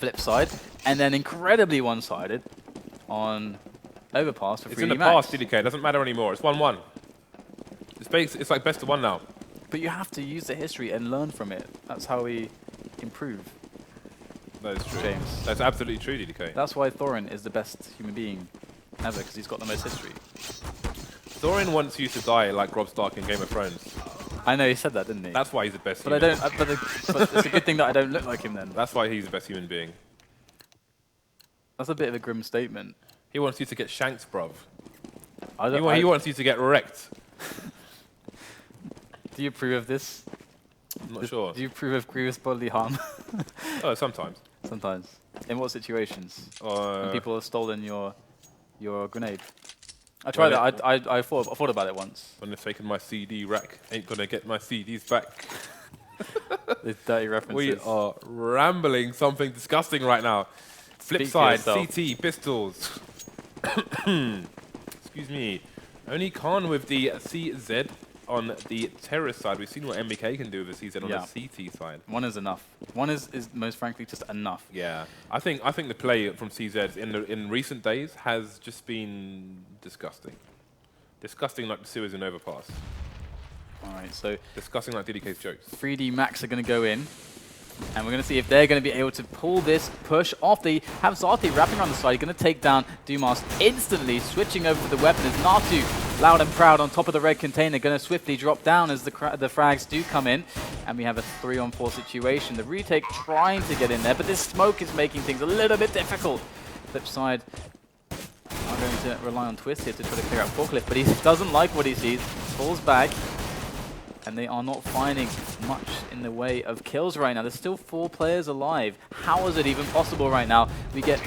FlipSid, and then incredibly one-sided on overpass for 3D Max. It's in the past, DDK. It doesn't matter anymore. It's 1-1. It's like best of one now. But you have to use the history and learn from it. That's how we improve. That is true. James. That's absolutely true, DDK. That's why Thorin is the best human being ever, because he's got the most history. Thorin wants you to die like Robb Stark in Game of Thrones. I know, he said that, didn't he? That's why he's the best but human. but it's a good thing that I don't look like him then. That's why he's the best human being. That's a bit of a grim statement. He wants you to get shanked, bruv. He wants you to get wrecked. Do you approve of this? I'm not sure. Do you approve of grievous bodily harm? Oh, sometimes. Sometimes. In what situations? When people have stolen your grenade. I tried that. I thought about it once. When they've taken my CD rack, ain't gonna get my CDs back. These dirty references. We are rambling something disgusting right now. FlipSid, CT, pistols. Excuse me. Only Khan with the CZ on the terrorist side. We've seen what MBK can do with the CZ on the CT side. One is enough. One is most frankly just enough. Yeah, I think the play from CZ in recent days has just been disgusting. Disgusting like the sewers in Overpass. All right, so disgusting like DDK's jokes. 3D Max are going to go in. And we're going to see if they're going to be able to pull this push off. They have Zate wrapping around the side. Going to take down Dumas instantly. Switching over to the weapon is Natu, loud and proud on top of the red container. Going to swiftly drop down as the frags do come in. And we have a 3-on-4 situation. The retake trying to get in there, but this smoke is making things a little bit difficult. FlipSid are going to rely on Twist here to try to clear out Forklift, but he doesn't like what he sees. Falls back. And they are not finding much in the way of kills right now. There's still 4 players alive. How is it even possible right now? We get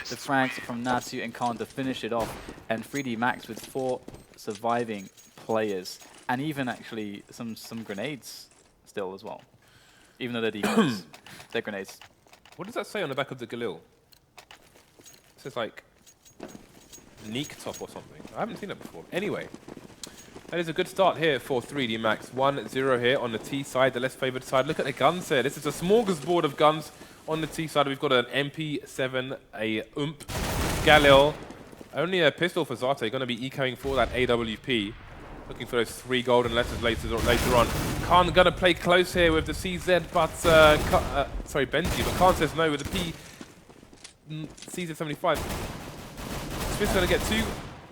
the frags from Natsu and Khan to finish it off. And 3D Max with 4 surviving players. And even actually some grenades still as well. Even though they're decoys. They're grenades. What does that say on the back of the Galil? It says like Neek top or something. I haven't seen it before. Anyway. That is a good start here for 3D Max. 1-0 here on the T side, the less favored side. Look at the guns here. This is a smorgasbord of guns on the T side. We've got an MP7, a Galil. Only a pistol for Zate. Going to be ecoing for that AWP. Looking for those 3 golden letters later on. Khan going to play close here with the CZ, but sorry, Benji, but Khan says no with the P. CZ75. Smith's going to get 2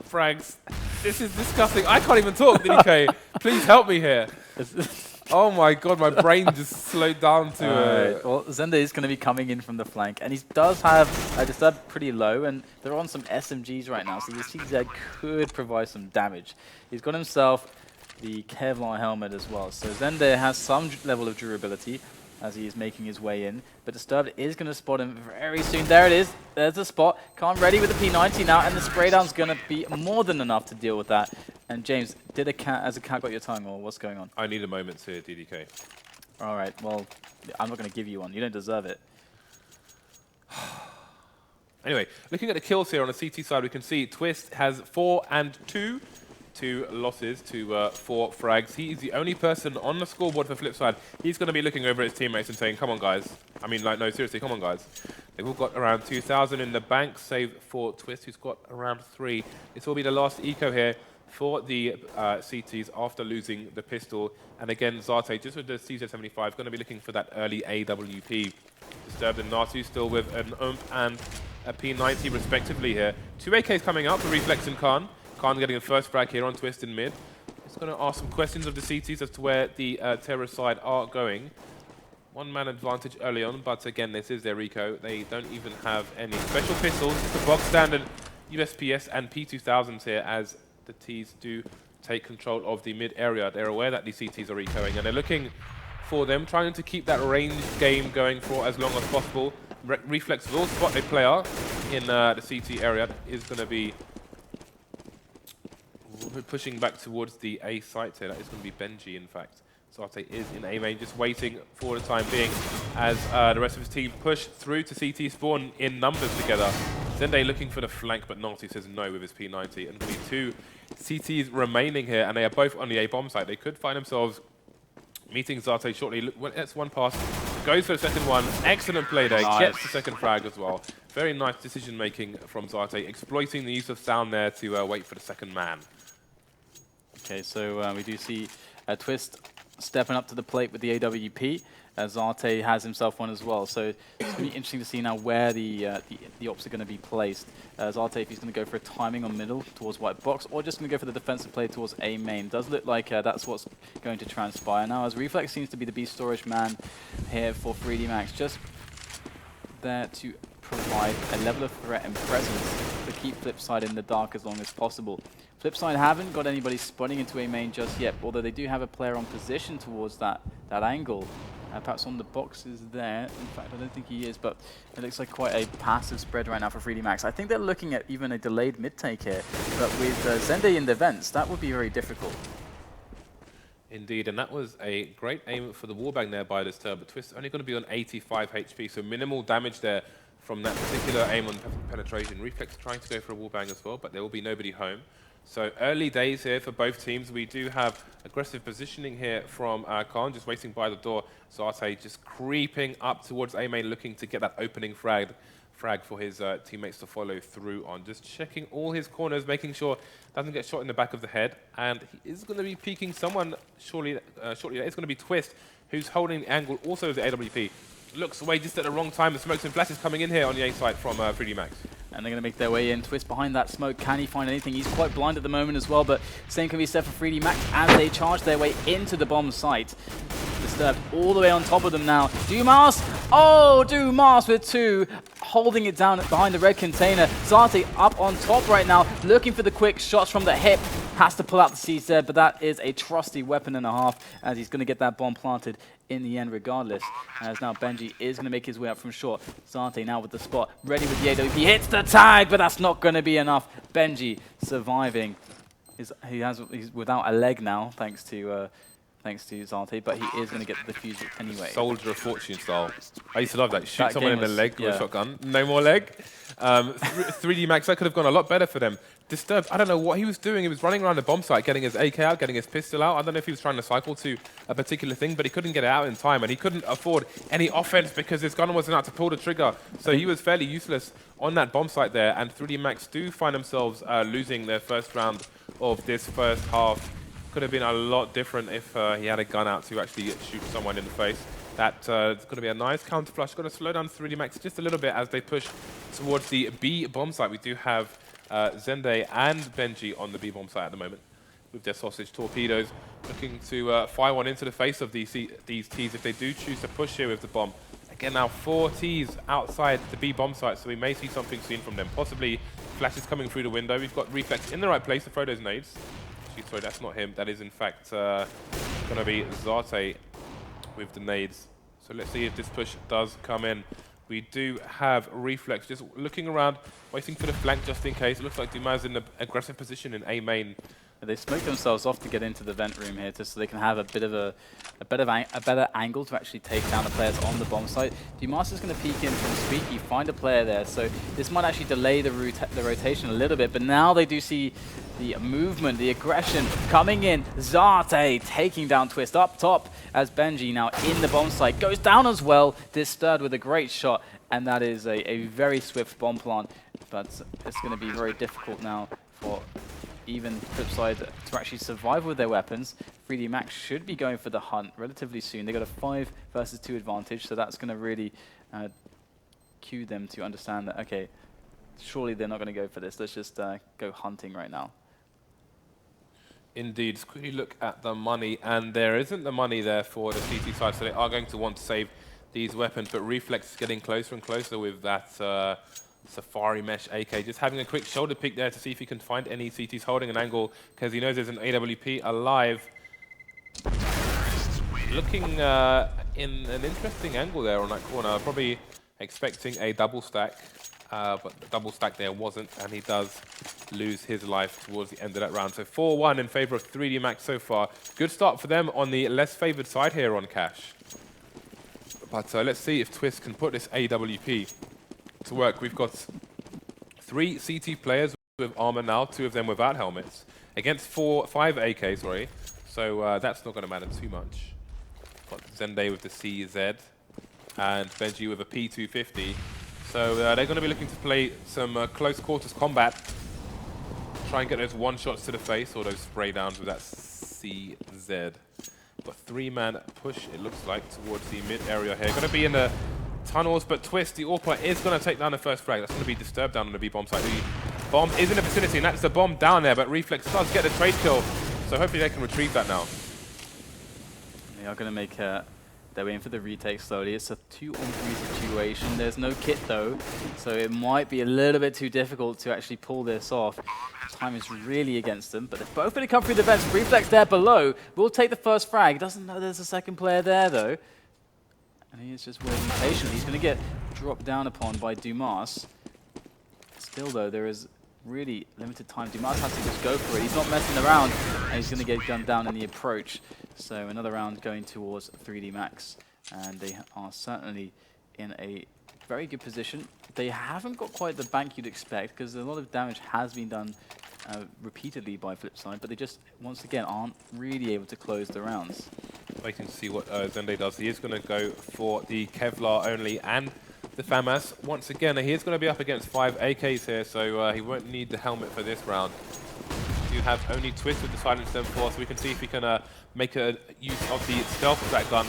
frags. This is disgusting. I can't even talk, DDK. Please help me here. Oh my god, my brain just slowed down to... Well, Zende is going to be coming in from the flank, and he does have a disturb pretty low, and they're on some SMGs right now, so the CZ could provide some damage. He's got himself the Kevlar helmet as well, so Zende has some level of durability as he is making his way in, but Disturbed is going to spot him very soon. There it is. There's the spot. Khan ready with the P90 now, and the spray down's going to be more than enough to deal with that. And James, has a cat got your tongue, or what's going on? I need a moment here, DDK. All right, well, I'm not going to give you one. You don't deserve it. Anyway, looking at the kills here on the CT side, we can see Twist has 4 and 2. 2 losses to 4 frags. He is the only person on the scoreboard for FlipSid. He's going to be looking over at his teammates and saying, come on, guys. I mean, like, no, seriously, come on, guys. They've all got around 2,000 in the bank, save for Twist, who's got around 3. This will be the last eco here for the CTs after losing the pistol. And again, Zate, just with the CZ75, going to be looking for that early AWP. Disturbed and Natu still with an and a P90 respectively here. 2 AKs coming up for Reflex and Khan. Khan getting a first frag here on Twist in mid. He's going to ask some questions of the CTs as to where the terrorist side are going. 1-man advantage early on, but again, this is their eco. They don't even have any special pistols. It's the box standard USPS and P2000s here as the Ts do take control of the mid area. They're aware that the CTs are ecoing, and they're looking for them, trying to keep that range game going for as long as possible. Reflex will spot a player in the CT area. That is going to be pushing back towards the A site here. That is going to be Benji, in fact. Zate is in A main, just waiting for the time being as the rest of his team push through to CT spawn in numbers together. Zende looking for the flank, but Naughty says no with his P90. And there'll be 2 CTs remaining here, and they are both on the A bomb site. They could find themselves meeting Zate shortly. That's one pass goes for the second one. Excellent play there. Nice. Gets the second frag as well. Very nice decision making from Zate, exploiting the use of sound there to wait for the second man. Okay, so we do see Twist stepping up to the plate with the AWP. Zate has himself one as well, so it's going to be interesting to see now where the ops are going to be placed. Zate, if he's going to go for a timing on middle towards white box, or just going to go for the defensive play towards A main. Does look like that's what's going to transpire now, as Reflex seems to be the B storage man here for 3D Max, just there to provide a level of threat and presence to keep FlipSid in the dark as long as possible. FlipSid haven't got anybody spotting into A main just yet, although they do have a player on position towards that angle. Perhaps on the boxes there. In fact, I don't think he is, but it looks like quite a passive spread right now for 3D Max. I think they're looking at even a delayed mid-take here, but with Zende in the vents, that would be very difficult. Indeed, and that was a great aim for the wallbang there by this Turbo Twist. Only going to be on 85 HP, so minimal damage there from that particular aim on penetration. Reflex trying to go for a wallbang as well, but there will be nobody home. So early days here for both teams. We do have aggressive positioning here from Khan, just waiting by the door. Zate just creeping up towards A main, looking to get that opening frag for his teammates to follow through on. Just checking all his corners, making sure doesn't get shot in the back of the head. And he is going to be peeking someone shortly. It's going to be Twist, who's holding the angle also with the AWP. Looks away just at the wrong time. The smokes and flashes coming in here on the A site from 3D Max. And they're going to make their way in. Twist behind that smoke. Can he find anything? He's quite blind at the moment as well, but same can be said for 3D Max as they charge their way into the bomb site. Disturbed all the way on top of them now. Dumas! Oh, Dumas with two, holding it down behind the red container. Zate up on top right now, looking for the quick shots from the hip. Has to pull out the CZ, but that is a trusty weapon and a half, as he's going to get that bomb planted in the end regardless. As now Benji is going to make his way up from short. Zate now with the spot, ready with the AWP, hits the tag, but that's not going to be enough. Benji surviving. He's without a leg now, thanks to Zate, but he is going to get the defuse anyway. Soldier of Fortune style. I used to love that. Shoot someone in the leg with a shotgun. No more leg. 3D Max, that could have gone a lot better for them. Disturbed, I don't know what he was doing. He was running around the bomb site, getting his AK out, getting his pistol out. I don't know if he was trying to cycle to a particular thing, but he couldn't get it out in time, and he couldn't afford any offense because his gun wasn't out to pull the trigger. So he was fairly useless on that bomb site there, and 3D Max do find themselves losing their first round of this first half. Could have been a lot different if he had a gun out to actually shoot someone in the face. That's going to be a nice counter flush. Going to slow down 3D Max just a little bit as they push towards the B bomb site. We do have Zende and Benji on the B bomb site at the moment with their sausage torpedoes, looking to fire one into the face of these Ts if they do choose to push here with the bomb. Again, now 4 Ts outside the B bomb site, so we may see something soon from them. Possibly flashes coming through the window. We've got Reflex in the right place to throw those nades. Sorry, that's not him. That is, in fact, going to be Zate with the nades. So let's see if this push does come in. We do have Reflex just looking around, waiting for the flank just in case. It looks like Dumas in an aggressive position in A main. They smoke themselves off to get into the vent room here, just so they can have a bit of a better angle to actually take down the players on the bomb site. Dumas is going to peek in from Squeaky, find a player there, so this might actually delay the rotation a little bit. But now they do see the movement, the aggression coming in. Zate taking down Twist up top as Benji now in the bomb site goes down as well. Disturbed with a great shot, and that is a very swift bomb plant. But it's going to be very difficult now for even FlipSid to actually survive with their weapons. 3D Max should be going for the hunt relatively soon. They got a 5 versus 2 advantage, so that's going to really cue them to understand that, okay, surely they're not going to go for this. Let's just go hunting right now. Indeed, just quickly look at the money, and there isn't the money there for the CT side, so they are going to want to save these weapons, but Reflex is getting closer and closer with that Safari Mesh AK. Just having a quick shoulder peek there to see if he can find any CTs holding an angle, because he knows there's an AWP alive. Looking in an interesting angle there on that corner. Probably expecting a double stack, but the double stack there wasn't, and he does lose his life towards the end of that round. So 4-1 in favor of 3D Max so far. Good start for them on the less favored side here on Cash. But let's see if Twist can put this AWP to work. We've got 3 CT players with armor now, 2 of them without helmets, against 5 AKs, so that's not going to matter too much. Got Zende with the CZ. and Benji with a P250. So they're going to be looking to play some close quarters combat. Try and get those one shots to the face or those spray downs with that CZ. But 3-man push, it looks like, towards the mid area here. Going to be in the tunnels, but Twist, the AWPer, is going to take down the first frag. That's going to be disturbed down on the B bomb site. The bomb is in the vicinity, and that's the bomb down there, but Reflex does get the trade kill. So hopefully they can retrieve that now. They are going to make they're waiting for the retake slowly. It's a 2-on-3 situation. There's no kit though, so it might be a little bit too difficult to actually pull this off. Time is really against them, but they're both going to come through the vents. Reflex there below will take the first frag. Doesn't know there's a second player there though. And he is just waiting patiently. He's going to get dropped down upon by Dumas. Still though, there is really limited time. Dumas has to just go for it. He's not messing around, and he's going to get gunned down in the approach. So another round going towards 3D Max, and they are certainly in a very good position. They haven't got quite the bank you'd expect, because a lot of damage has been done repeatedly by FlipSid, but they just, once again, aren't really able to close the rounds. Waiting to see what Zende does. He is going to go for the Kevlar only and the FAMAS. Once again, he is going to be up against 5 AKs here, so he won't need the helmet for this round. You have only Twist with the Silence M4, so we can see if he can make a use of the stealth of that gun.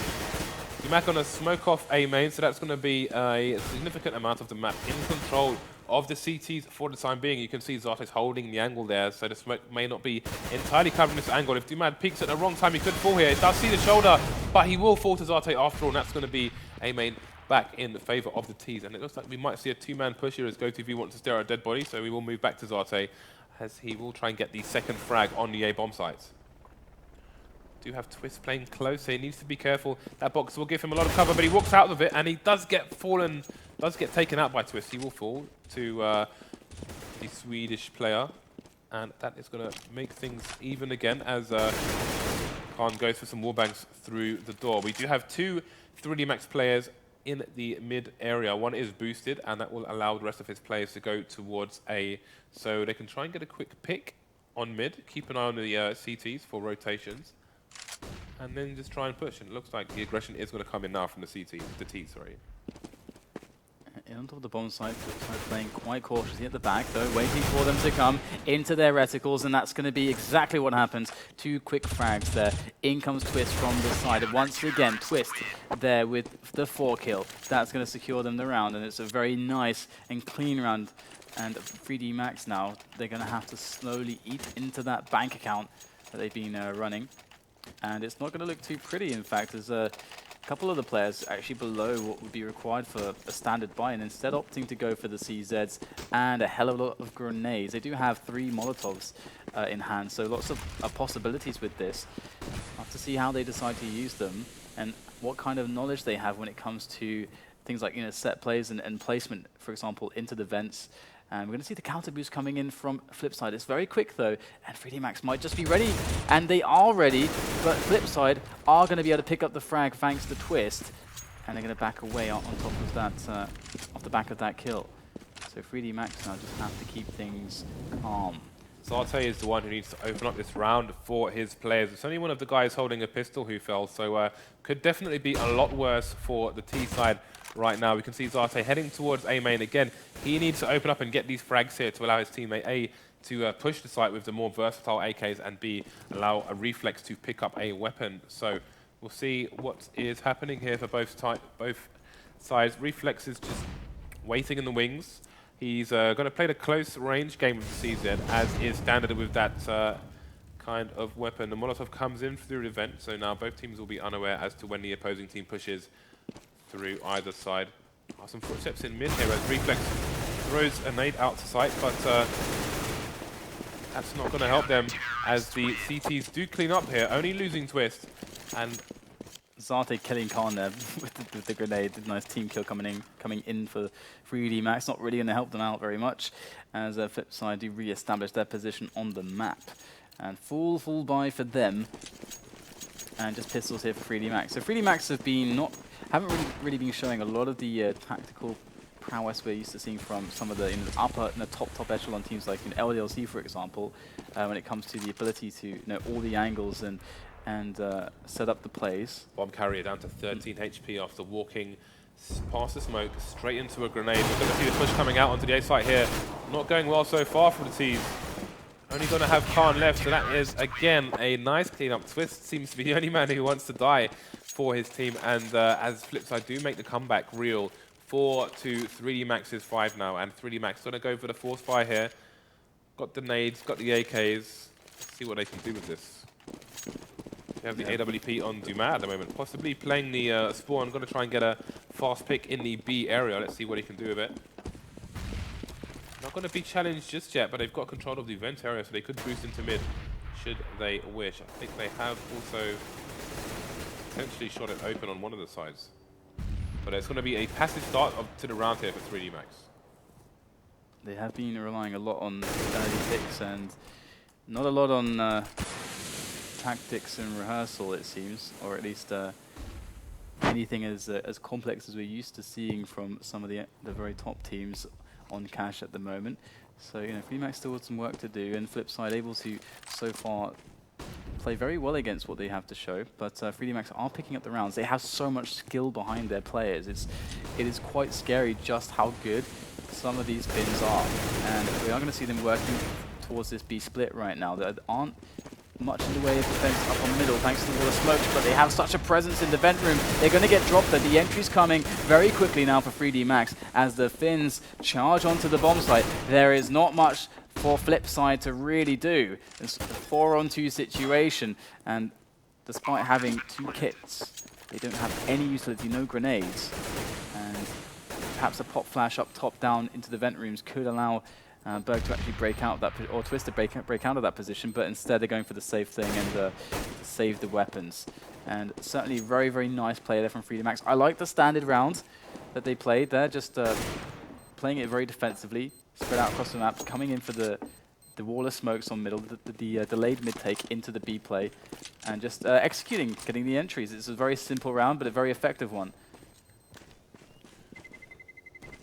DreamHack going to smoke off A main, so that's going to be a significant amount of the map in control of the CTs for the time being. You can see Zarte's holding the angle there, so the smoke may not be entirely covering this angle. If DreamHack peeks at the wrong time, he could fall here. It does see the shoulder, but he will fall to Zarte after all, and that's going to be A main back in favour of the Ts. And it looks like we might see a 2-man push here as GoTV wants to stare at a dead body, so we will move back to Zarte as he will try and get the second frag on the A bomb sites. Do have Twist playing close, so he needs to be careful. That box will give him a lot of cover, but he walks out of it, and he does get taken out by Twist. He will fall to the Swedish player, and that is going to make things even again as Khan goes for some wallbangs through the door. We do have 2 3D Max players in the mid area. One is boosted, and that will allow the rest of his players to go towards A, so they can try and get a quick pick on mid. Keep an eye on the CTs for rotations, and then just try and push. And it looks like the aggression is going to come in now from the T. Sorry. On top of the bomb site, playing quite cautiously at the back, though, waiting for them to come into their reticles, and that's going to be exactly what happens. 2 quick frags there. In comes Twist from the side. And once again, Twist there with the 4 kill. That's going to secure them the round, and it's a very nice and clean round. And 3D Max now, they're going to have to slowly eat into that bank account that they've been running. And it's not going to look too pretty, in fact. There's a couple of the players actually below what would be required for a standard buy, and instead opting to go for the CZs and a hell of a lot of grenades. They do have 3 Molotovs in hand, so lots of possibilities with this. We'll have to see how they decide to use them and what kind of knowledge they have when it comes to things like, set plays and placement, for example, into the vents. And we're going to see the counter boost coming in from FlipSid. It's very quick though, and 3D Max might just be ready. And they are ready, but FlipSid are going to be able to pick up the frag thanks to Twist. And they're going to back away on top of that, off the back of that kill. So 3D Max now just have to keep things calm. Zarte is the one who needs to open up this round for his players. It's only one of the guys holding a pistol who fell, so could definitely be a lot worse for the T side right now. We can see Zarte heading towards A main again. He needs to open up and get these frags here to allow his teammate A to push the site with the more versatile AKs, and B, allow a Reflex to pick up a weapon. So we'll see what is happening here for both sides. Reflex is just waiting in the wings. He's going to play the close range game with the CZ, as is standard with that kind of weapon. The Molotov comes in through the vent, so now both teams will be unaware as to when the opposing team pushes through either side. Some footsteps in mid here as Reflex throws a nade out to sight, but that's not going to help them as the CTs do clean up here, only losing Twist. And Zarte killing Khan there with the grenade. Nice team kill coming in for 3D Max. Not really going to help them out very much, as FlipSid do re-establish their position on the map. And full buy for them. And just pistols here for 3D Max. So 3D Max haven't really been showing a lot of the tactical prowess we're used to seeing from some of the upper and the top echelon teams like LDLC, for example, when it comes to the ability to know all the angles and set up the plays. Bomb carrier down to 13 HP after walking Past the smoke, straight into a grenade. We're going to see the push coming out onto the A site here. Not going well so far from the T's. Only going to have Khan left, so that is, again, a nice cleanup. Twist seems to be the only man who wants to die for his team, and as FlipSid do make the comeback real, 4 to 3D Max's 5 now, and 3D Max going to go for the force fire here. Got the nades, got the AKs. Let's see what they can do with this. They have the AWP on Dumas at the moment, possibly playing the spawn. Going to try and get a fast pick in the B area. Let's see what he can do with it. Not going to be challenged just yet, but they've got control of the vent area, so they could boost into mid should they wish. I think they have also potentially shot it open on one of the sides. But it's going to be a passive start to the round here for 3D Max. They have been relying a lot on early picks and not a lot on tactics and rehearsal, it seems, or at least anything as complex as we're used to seeing from some of the very top teams on Cash at the moment. So, you know, 3D Max still with some work to do, and FlipSid able to so far play very well against what they have to show, but 3D Max are picking up the rounds. They have so much skill behind their players. It is quite scary just how good some of these Finns are, and we are going to see them working towards this B split right now. There aren't much in the way of defense up on middle thanks to the wall of smokes, but they have such a presence in the vent room. They're going to get dropped there. The entry's coming very quickly now for 3D Max as the Finns charge onto the bomb site. There is not much for FlipSid to really do. It's a 4-on-2 situation, and despite having 2 kits, they don't have any utility, no grenades, and perhaps a pop flash up top down into the vent rooms could allow Berg to actually break out that, or Twist to break out of that position, but instead they're going for the safe thing and save the weapons. And certainly very, very nice play there from 3D Max. I like the standard round that they played there, just playing it very defensively, spread out across the map, coming in for the wall of smokes on middle, the delayed mid take into the B play, and just executing, getting the entries. It's a very simple round, but a very effective one.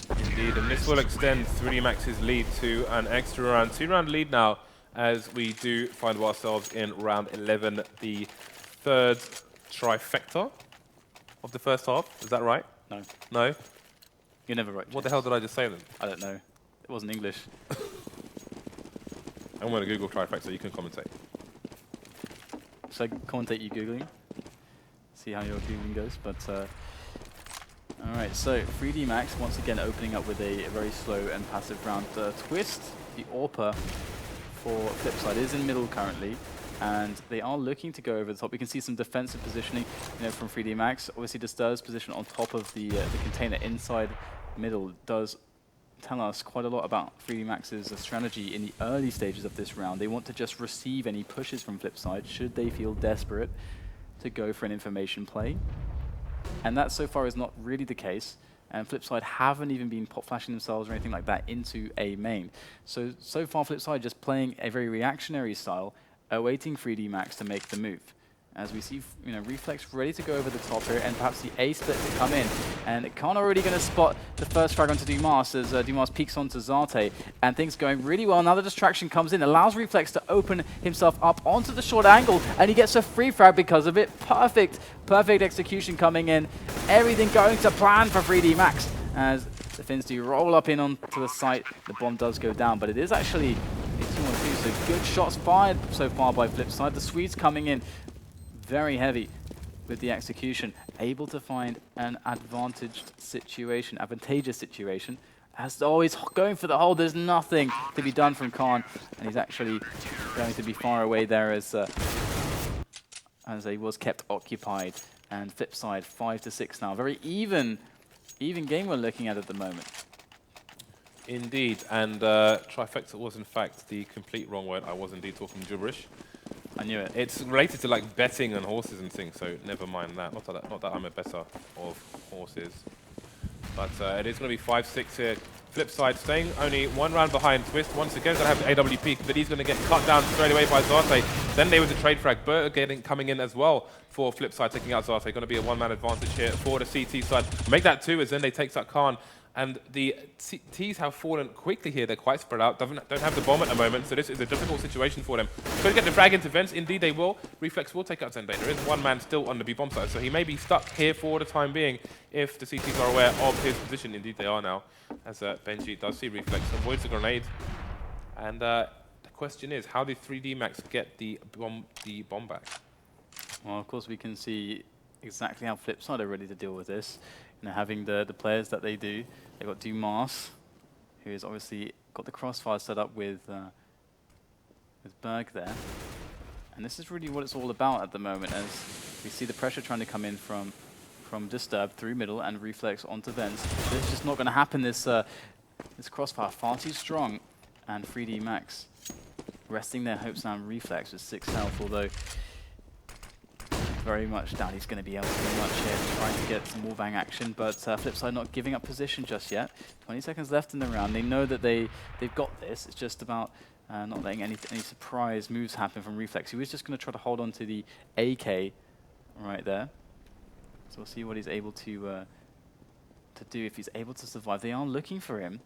Indeed, and this will extend 3D Max's lead to an extra round. 2-round lead now, as we do find ourselves in round 11, the third trifecta of the first half. Is that right? No. No? You're never right. What the hell did I just say then? I don't know. It wasn't English. I'm going to Google trifecta so you can commentate. So commentate you Googling? See how your Googling goes, but alright, so 3D Max once again opening up with a very slow and passive round. Twist, the AWPer for FlipSid, is in middle currently, and they are looking to go over the top. We can see some defensive positioning, you know, from 3D Max. Obviously, Disturb's position on top of the container inside middle does tell us quite a lot about 3D Max's strategy in the early stages of this round. They want to just receive any pushes from FlipSid should they feel desperate to go for an information play. And that so far is not really the case, and FlipSid haven't even been pop flashing themselves or anything like that into a main. So far FlipSid just playing a very reactionary style, awaiting 3D Max to make the move. As we see, you know, Reflex ready to go over the top here, and perhaps the A split to come in. And Khan already going to spot the first frag onto Dumas as Dumas peeks onto Zate, and things going really well. Now the distraction comes in, allows Reflex to open himself up onto the short angle, and he gets a free frag because of it. Perfect execution coming in. Everything going to plan for 3D Max as the Finns do roll up in onto the site. The bomb does go down, but it is actually a 2-on-2, so good shots fired so far by FlipSid. The Swedes coming in very heavy with the execution, able to find an advantageous situation. As always, going for the hole. There's nothing to be done from Khan, and he's actually going to be far away there as he was kept occupied. And FlipSid 5-6 now. Very even game we're looking at the moment. Indeed, and trifecta was in fact the complete wrong word. I was indeed talking gibberish. I knew it. It's related to like betting and horses and things, so never mind that. Not that I'm a better of horses. But it is going to be 5-6 here. FlipSid staying only 1 round behind Twist. Once again, going to have the AWP, but he's going to get cut down straight away by Zate. Then they with the trade frag. Berg coming in as well for FlipSid, taking out Zate. Going to be a 1-man advantage here for the CT side. Make that 2 as then they take that Khan. And the T's have fallen quickly here. They're quite spread out. Don't have the bomb at the moment, so this is a difficult situation for them. Could get the frag into vents. Indeed, they will. Reflex will take out Zenday. There is one man still on the B bomb side, so he may be stuck here for the time being if the CTs are aware of his position. Indeed, they are now, as Benji does see Reflex, avoids the grenade. And the question is, how did 3D Max get the bomb back? Well, of course, we can see exactly how FlipSid are ready to deal with this. You know, having the players that they do. They've got Dumas, who has obviously got the crossfire set up with Berg there. And this is really what it's all about at the moment, as we see the pressure trying to come in from Disturbed through middle and Reflex onto vents. This is just not going to happen. This crossfire far too strong, and 3D Max resting their hopes on Reflex with 6 health, although very much doubt he's going to be able to do much here, trying to get some wallbang action, but FlipSid not giving up position just yet. 20 seconds left in the round. They know that they've got this. It's just about not letting any surprise moves happen from Reflex. He was just going to try to hold on to the AK right there. So we'll see what he's able to do, if he's able to survive. They are looking for him.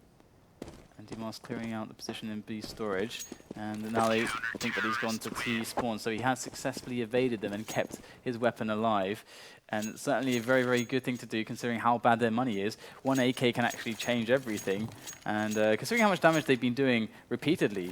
And Dumas clearing out the position in B storage, and now they think that he's gone to T spawn, so he has successfully evaded them and kept his weapon alive. And certainly a very, very good thing to do, considering how bad their money is. One AK can actually change everything, and considering how much damage they've been doing repeatedly,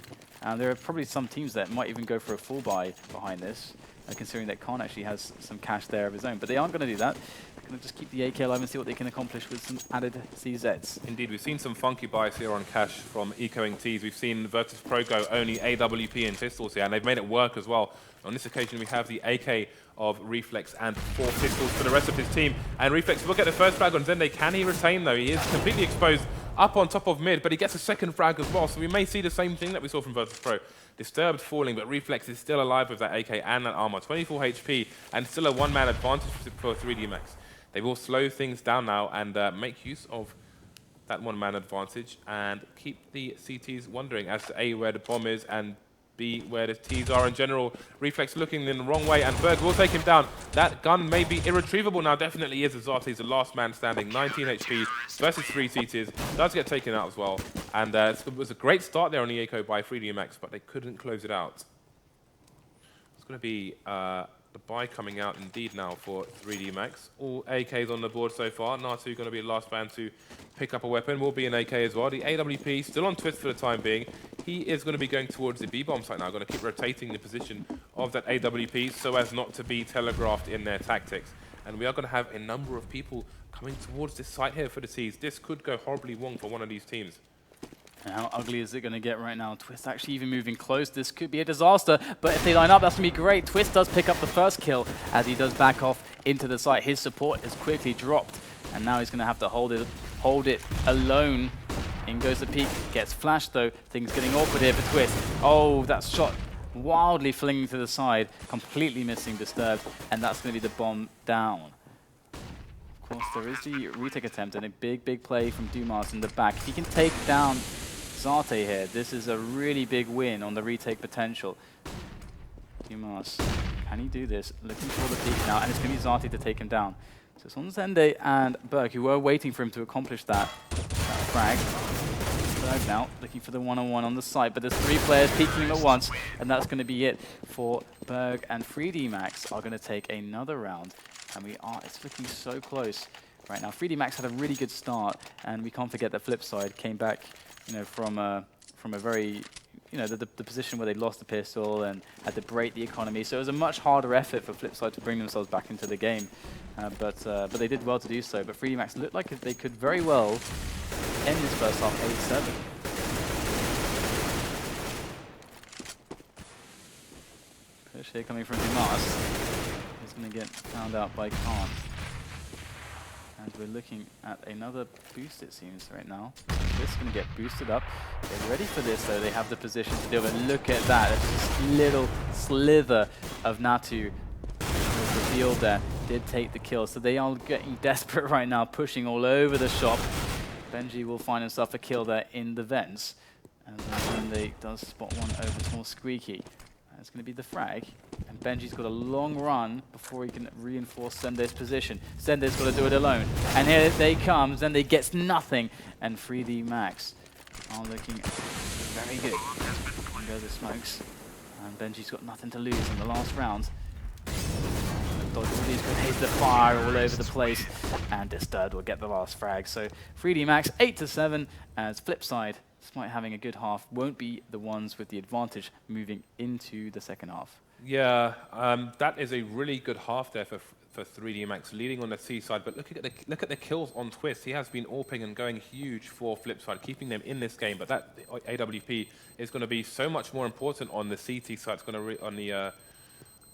there are probably some teams that might even go for a full buy behind this, considering that Khan actually has some cash there of his own. But they aren't going to do that. Going to just keep the AK alive and see what they can accomplish with some added CZs. Indeed, we've seen some funky buys here on cash from ecoing T's. We've seen Virtus Pro go only AWP and pistols here, and they've made it work as well. On this occasion, we have the AK of Reflex and 4 pistols for the rest of his team. And Reflex will get the first frag on Zenday. Can he retain, though? He is completely exposed up on top of mid, but he gets a second frag as well. So we may see the same thing that we saw from Virtus Pro. Disturbed falling, but Reflex is still alive with that AK and that armor. 24 HP, and still a one-man advantage for 3D Max. They will slow things down now and make use of that one-man advantage and keep the CTs wondering as to A, where the bomb is, and B, where the T's are in general. Reflex looking in the wrong way, and Berg will take him down. That gun may be irretrievable now. Definitely is. Azarte is the last man standing. 19 HP versus 3 CTs. Does get taken out as well. And it was a great start there on the Eco by 3D Max, but they couldn't close it out. It's going to be the buy coming out indeed now for 3D Max. All AKs on the board so far. Natu going to be the last man to pick up a weapon. Will be an AK as well. The AWP still on twist for the time being. He is going to be going towards the B-bomb site now. Going to keep rotating the position of that AWP so as not to be telegraphed in their tactics. And we are going to have a number of people coming towards this site here for the T's. This could go horribly wrong for one of these teams. And how ugly is it going to get right now? Twist actually even moving close. This could be a disaster, but if they line up, that's going to be great. Twist does pick up the first kill as he does back off into the site. His support is quickly dropped, and now he's going to have to hold it alone. In goes the peak, gets flashed though. Things getting awkward here for Twist. Oh, that shot wildly flinging to the side, completely missing Disturbed, and that's going to be the bomb down. Of course, there is the retake attempt and a big play from Dumas in the back. If he can take down Zarte here, this is a really big win on the retake potential. Dumas, can he do this? Looking for the peak now, and it's going to be Zarte to take him down. So it's on Zenday and Berg, who were waiting for him to accomplish that frag. Berg now looking for the one-on-one on the side, but there's 3 players peeking him at once, and that's going to be it for Berg. And 3D Max are going to take another round, and it's looking so close right now. 3D Max had a really good start, and we can't forget that FlipSid came back, from a very, the position where they lost the pistol and had to break the economy. So it was a much harder effort for FlipSid to bring themselves back into the game. But they did well to do so. But 3D Max looked like they could very well end this first half 8-7. Push here coming from Dumas. He's going to get found out by Khan. And we're looking at another boost, it seems, right now. This is going to get boosted up. They're ready for this, though. They have the position to do it. Look at that. It's just a little slither of Natu was revealed there. Did take the kill. So they are getting desperate right now, pushing all over the shop. Benji will find himself a kill there in the vents. And then they does spot one over small Squeaky. That's going to be the frag. And Benji's got a long run before he can reinforce Zende's position. Zende's got to do it alone. And here they come. Zende gets nothing. And 3D Max are looking very good. There go the smokes. And Benji's got nothing to lose in the last round. Dodge all these grenades that fire all over the place. And Disturbed will get the last frag. So 3D Max 8-7 as FlipSid, despite having a good half, won't be the ones with the advantage moving into the second half. Yeah, that is a really good half there for 3D Max, leading on the C side. But look at the kills on Twist. He has been AWPing and going huge for FlipSid, keeping them in this game. But that AWP is going to be so much more important on the CT side. It's going to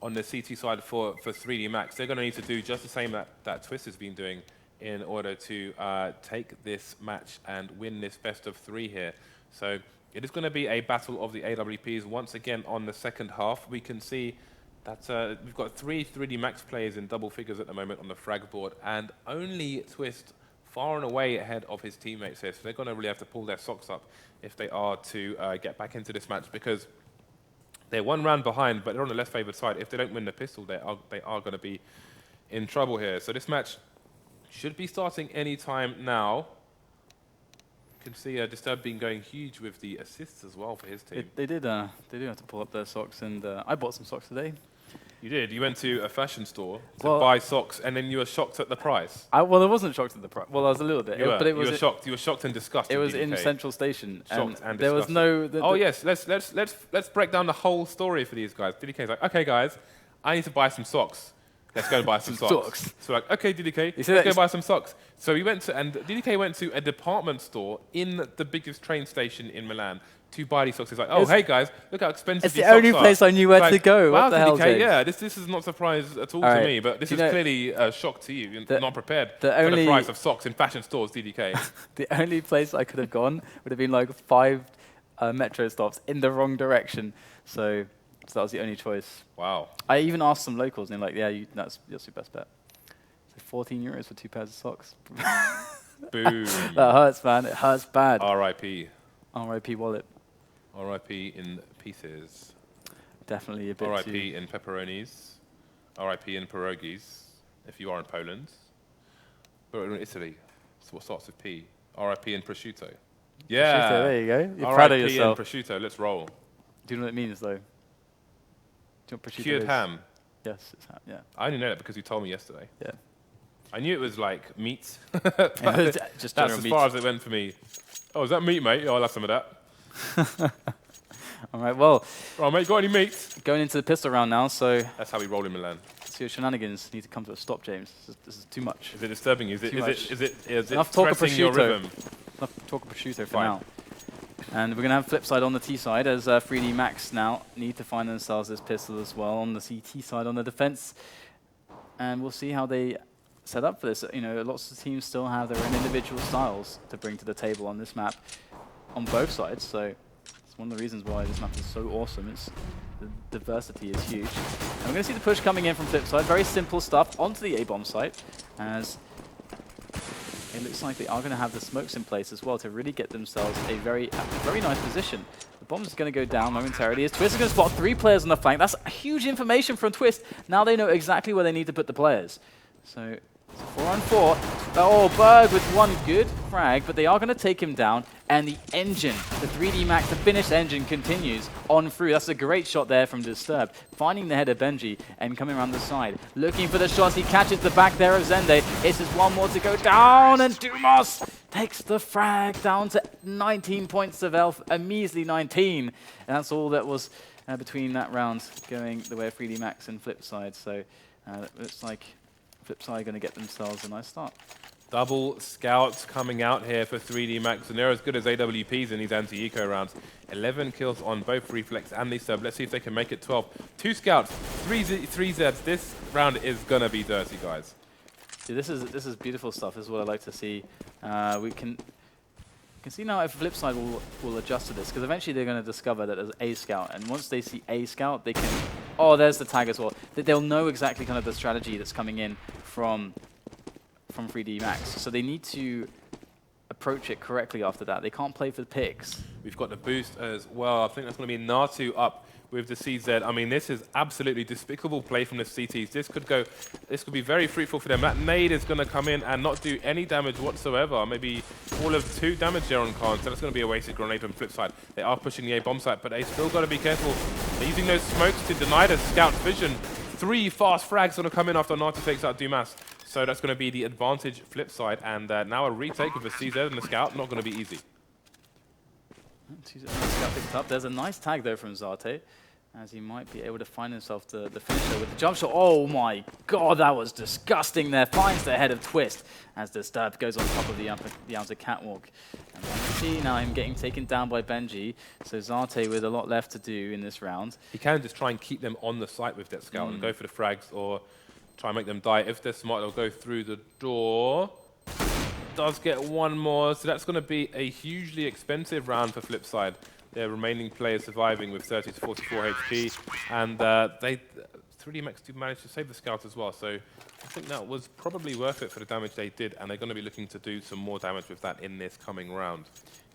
on the CT side for 3D Max. They're going to need to do just the same that Twist has been doing in order to take this match and win this best of 3 here. So it is going to be a battle of the AWPs once again on the second half. We can see that we've got 3 3D Max players in double figures at the moment on the frag board, and only Twist far and away ahead of his teammates here. So they're going to really have to pull their socks up if they are to get back into this match, because they're 1 round behind, but they're on the less favoured side. If they don't win the pistol, they are going to be in trouble here. So this match should be starting any time now. You can see Disturbed being going huge with the assists as well for his team. They do have to pull up their socks, and I bought some socks today. You did? You went to a fashion store to buy socks, and then you were shocked at the price? Well, I wasn't shocked at the price. Well, I was a little bit. But you were shocked. You were shocked and disgusted. It was in Central Station. Shocked and there disgusted. was no... Oh, yes. Let's break down the whole story for these guys. DDK's like, okay, guys, I need to buy some socks. Let's go and buy some socks. So like, okay, DDK, let's go buy some socks. So we went to, and DDK went to a department store in the biggest train station in Milan to buy these socks. He's like, oh, hey guys, look how expensive these socks are. It's the only place I knew where to go. Wow, what the hell, DDK, James? yeah, this is not a surprise at all to me, but this is clearly a shock to you. You're not prepared for the price of socks in fashion stores, DDK. The only place I could have gone would have been like 5 metro stops in the wrong direction. So that was the only choice. Wow. I even asked some locals, and they're like, yeah, that's your best bet. So 14 euros for 2 pairs of socks. Boom. That hurts, man. It hurts bad. R.I.P. R.I.P. wallet. R.I.P. in pieces. Definitely a bit R.I.P. in pepperonis. R.I.P. in pierogies, if you are in Poland. But in Italy, so what starts with P? R.I.P. in prosciutto. Yeah. Prosciutto, there you go. You're proud of yourself. R.I.P. in prosciutto. Let's roll. Do you know what it means, though? Do you know what prosciutto Cured is? ham. Yes, it's ham, yeah. I only know that because you told me yesterday. Yeah. I knew it was like meat. Just that's as far as it went for me. Oh, is that meat, mate? Oh, I'll have some of that. All right, well. Right, mate, got any meat? Going into the pistol round now, so. That's how we roll in Milan. So your shenanigans need to come to a stop, James. This is too much. Is it disturbing you? Is it enough talk of stressing your rhythm? Enough talk of prosciutto for now. And we're going to have FlipSid on the T side as 3D Max now need to find themselves this pistol as well on the CT side on the defense. And we'll see how they set up for this. You know, lots of teams still have their own individual styles to bring to the table on this map on both sides. So it's one of the reasons why this map is so awesome. The diversity is huge. And we're going to see the push coming in from FlipSid. Very simple stuff onto the A-bomb site, as it looks like they are going to have the smokes in place as well to really get themselves a very nice position. The bomb is going to go down momentarily as Twist is going to spot 3 players on the flank. That's huge information from Twist. Now they know exactly where they need to put the players. So 4-on-4. Oh, Berg with 1 good frag, but they are going to take him down. And the engine, the 3D Max, the finished engine continues on through. That's a great shot there from Disturbed. Finding the head of Benji and coming around the side. Looking for the shots. He catches the back there of Zende. It's just 1 more to go down. And Dumas takes the frag down to 19 points of health. A measly 19. And that's all that was between that round going the way of 3D Max and FlipSid. So it looks like FlipSid going to get themselves a nice start. Double scouts coming out here for 3D Max, and they're as good as AWPs in these anti-eco rounds. 11 kills on both Reflex and the sub. Let's see if they can make it 12. 2 scouts, 3 Zeds. This round is going to be dirty, guys. See, this is beautiful stuff. This is what I like to see. We can see now if FlipSid will adjust to this, because eventually they're going to discover that there's a scout, and once they see a scout, they can... Oh, there's the tag as well. They'll know exactly kind of the strategy that's coming in from 3D Max. So they need to approach it correctly after that. They can't play for the picks. We've got the boost as well. I think that's going to be Natu up with the CZ. I mean, this is absolutely despicable play from the CTs. This could be very fruitful for them. That nade is going to come in and not do any damage whatsoever. Maybe all of 2 damage there on Khan, so that's going to be a wasted grenade from FlipSid. They are pushing the A bomb site, but they still got to be careful. They're using those smokes to deny the scout vision. 3 fast frags going to come in after Natu takes out Dumas. So that's going to be the advantage FlipSid, and now a retake with the CZ and the scout, not going to be easy. Scout picked up. There's a nice tag though from Zate, as he might be able to find himself the finisher with the jump shot. Oh my god, that was disgusting there. Finds the head of Twist as the stab goes on top of the outer catwalk. And you see now him getting taken down by Benji. So Zate with a lot left to do in this round. He can just try and keep them on the site with that scout and go for the frags, or try and make them die. If they're smart, they'll go through the door. Does get one more, so that's going to be a hugely expensive round for FlipSid. Their remaining players surviving with 30 to 44 HP, and 3DMax did manage to save the scout as well, so I think that was probably worth it for the damage they did, and they're going to be looking to do some more damage with that in this coming round.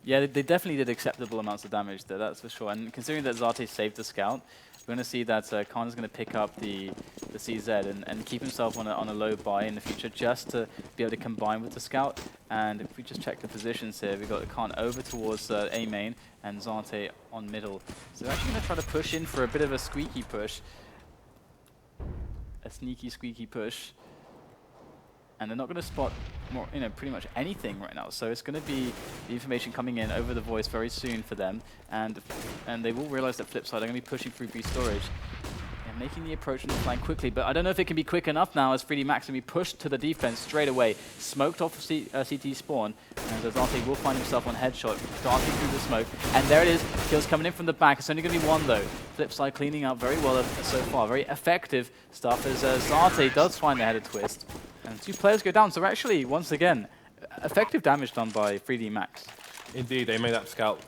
Yeah, they definitely did acceptable amounts of damage there, that's for sure, and considering that Zate saved the scout, we're going to see that Khan is going to pick up the CZ and keep himself on a low buy in the future just to be able to combine with the scout. And if we just check the positions here, we've got Khan over towards A main and Zate on middle. So they're actually going to try to push in for a bit of a squeaky push. A sneaky, squeaky push. And they're not going to spot more, pretty much anything right now. So it's going to be the information coming in over the voice very soon for them, and they will realize that FlipSid are going to be pushing through B storage and making the approach on the flank quickly. But I don't know if it can be quick enough now, as 3DMax can be pushed to the defense straight away, smoked off CT spawn, and Zate will find himself on headshot, darting through the smoke. And there it is, kills coming in from the back. It's only going to be one though. FlipSid cleaning up very well so far, very effective stuff as Zate does find the header twist. And 2 players go down, so actually, once again, effective damage done by 3DMax. Indeed, they made that scout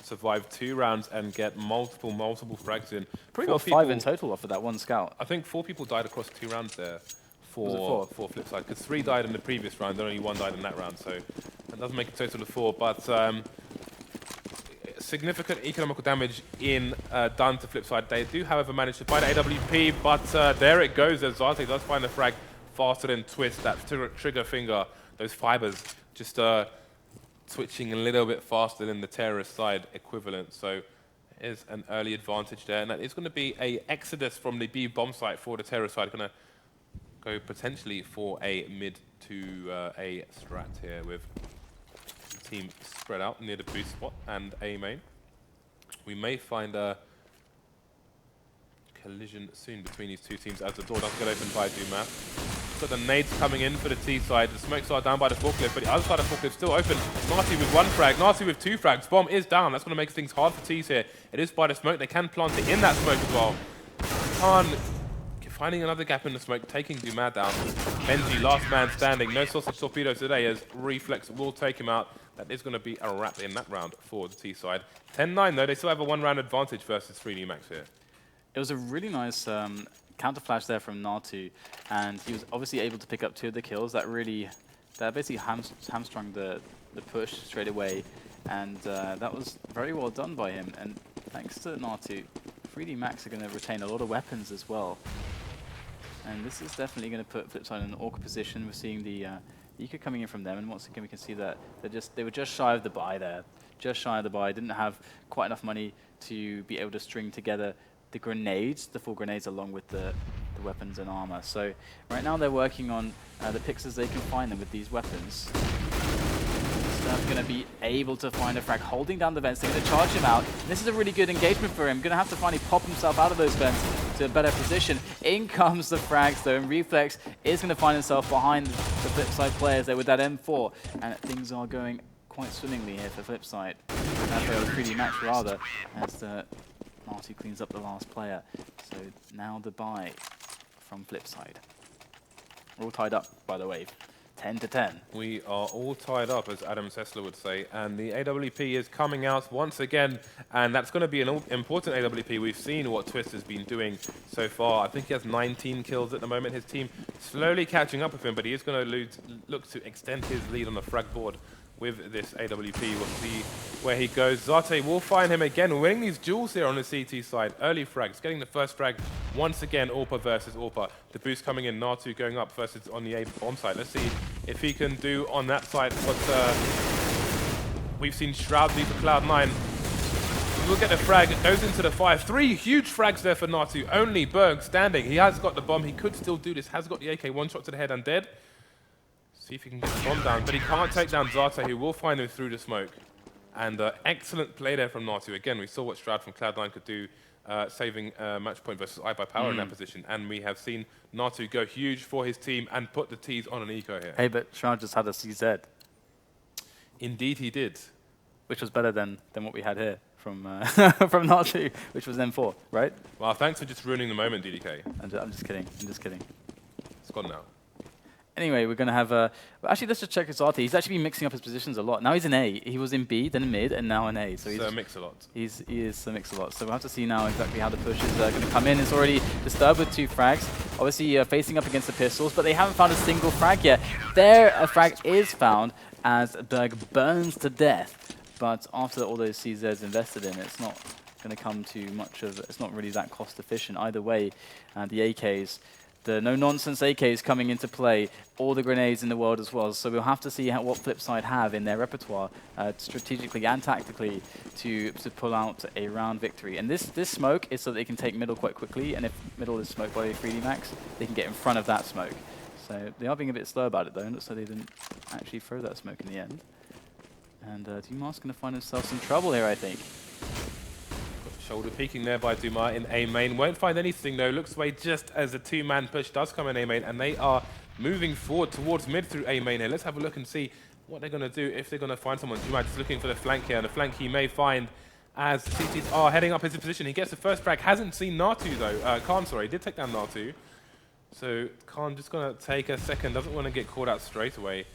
survive 2 rounds and get multiple frags in. Probably got 5 in total off of that one scout. I think 4 people died across 2 rounds there for FlipSid, because 3 died in the previous round, and only 1 died in that round, so that does make a total of 4. But significant economical damage done to FlipSid. They do, however, manage to find AWP, but there it goes as Zate does find the frag faster than Twist. That trigger finger, those fibers, just switching a little bit faster than the terrorist side equivalent. So is an early advantage there, and that is going to be a exodus from the B bomb site for the terrorist side. Going to go potentially for a mid to a strat here with the team spread out near the boost spot and A main. We may find a collision soon between these 2 teams as the door does get opened by Dumas. Got the nades coming in for the T side. The smokes are down by the forklift, but the other side of the forklift still open. Natu with 1 frag, Natu with 2 frags. Bomb is down. That's going to make things hard for T's here. It is by the smoke. They can plant it in that smoke as well. Khan finding another gap in the smoke, taking Dumas down. Benji, last man standing. No sausage torpedo today as Reflex will take him out. That is going to be a wrap in that round for the T side. 10-9 though. They still have a 1-round advantage versus 3DMax here. It was a really nice counter flash there from Natu, and he was obviously able to pick up 2 of the kills. That basically hamstrung the push straight away, and that was very well done by him. And thanks to Natu, 3DMax are going to retain a lot of weapons as well. And this is definitely going to put FlipSid in an awkward position. We're seeing the eco coming in from them, and once again we can see that they were just shy of the buy there. Just shy of the buy, didn't have quite enough money to be able to string together the grenades, the full grenades, along with the weapons and armor. So right now they're working on the picks as they can find them with these weapons. Stubb's going to be able to find a frag, holding down the vents. They're going to charge him out. This is a really good engagement for him. Going to have to finally pop himself out of those vents to a better position. In comes the frags though, and Reflex is going to find himself behind the FlipSid players there with that M4, and things are going quite swimmingly here for FlipSid. Or 3DMax rather, as the Marty cleans up the last player. So now the buy from FlipSid. We're all tied up, by the way. 10-10. We are all tied up, as Adam Sessler would say, and the AWP is coming out once again, and that's going to be an important AWP. We've seen what Twist has been doing so far. I think he has 19 kills at the moment. His team slowly catching up with him, but he is going to look to extend his lead on the frag board with this AWP. We'll see where he goes. Zate will find him again, winning these duels here on the CT side. Early frags, getting the first frag once again. Orpa versus Orpa. The boost coming in, Natu going up versus on the A bomb side. Let's see if he can do on that side what we've seen Shroud lead for Cloud9. We'll get the frag, goes into the fire. 3 huge frags there for Natu. Only Berg standing. He has got the bomb. He could still do this. Has got the AK. 1 shot to the head and dead. See if he can get the bomb down. But he can't take down Zate, who will find him through the smoke. And excellent play there from Natu. Again, we saw what Shroud from Cloud9 could do, saving match point versus I by Power in that position. And we have seen Natu go huge for his team and put the T's on an eco here. Hey, but Shroud just had a CZ. Indeed, he did. Which was better than what we had here from from Natu, which was M4, right? Well, thanks for just ruining the moment, DDK. I'm just kidding. I'm just kidding. It's gone now. Anyway, we're going to have actually, let's just check his RT. He's actually been mixing up his positions a lot. Now he's in A. He was in B, then in mid, and now in A. So he's a mix-a-lot. He is a mix-a-lot. So we'll have to see now exactly how the push is going to come in. It's already disturbed with 2 frags. Obviously, facing up against the pistols, but they haven't found a single frag yet. There, a frag is found as Berg burns to death. But after all those CZs invested in, it's not going to come to much of. It's not really that cost efficient either way. The AKs. The no-nonsense AKs coming into play, all the grenades in the world as well. So we'll have to see what FlipSid have in their repertoire, strategically and tactically, to pull out a round victory. And this smoke is so that they can take middle quite quickly, and if middle is smoked by 3D Max, they can get in front of that smoke. So they are being a bit slow about it though, so they didn't actually throw that smoke in the end. And Dumas going to find himself some trouble here, I think. Shoulder peeking there by Dumas in A main. Won't find anything though. Looks away just as a 2-man push does come in A main, and they are moving forward towards mid through A main here. Let's have a look and see what they're going to do, if they're going to find someone. Dumas just looking for the flank here, and the flank he may find as CTs are heading up his position. He gets the first frag. Hasn't seen Natu though. Khan, sorry, did take down Natu. So Khan just going to take a second. Doesn't want to get caught out straight away.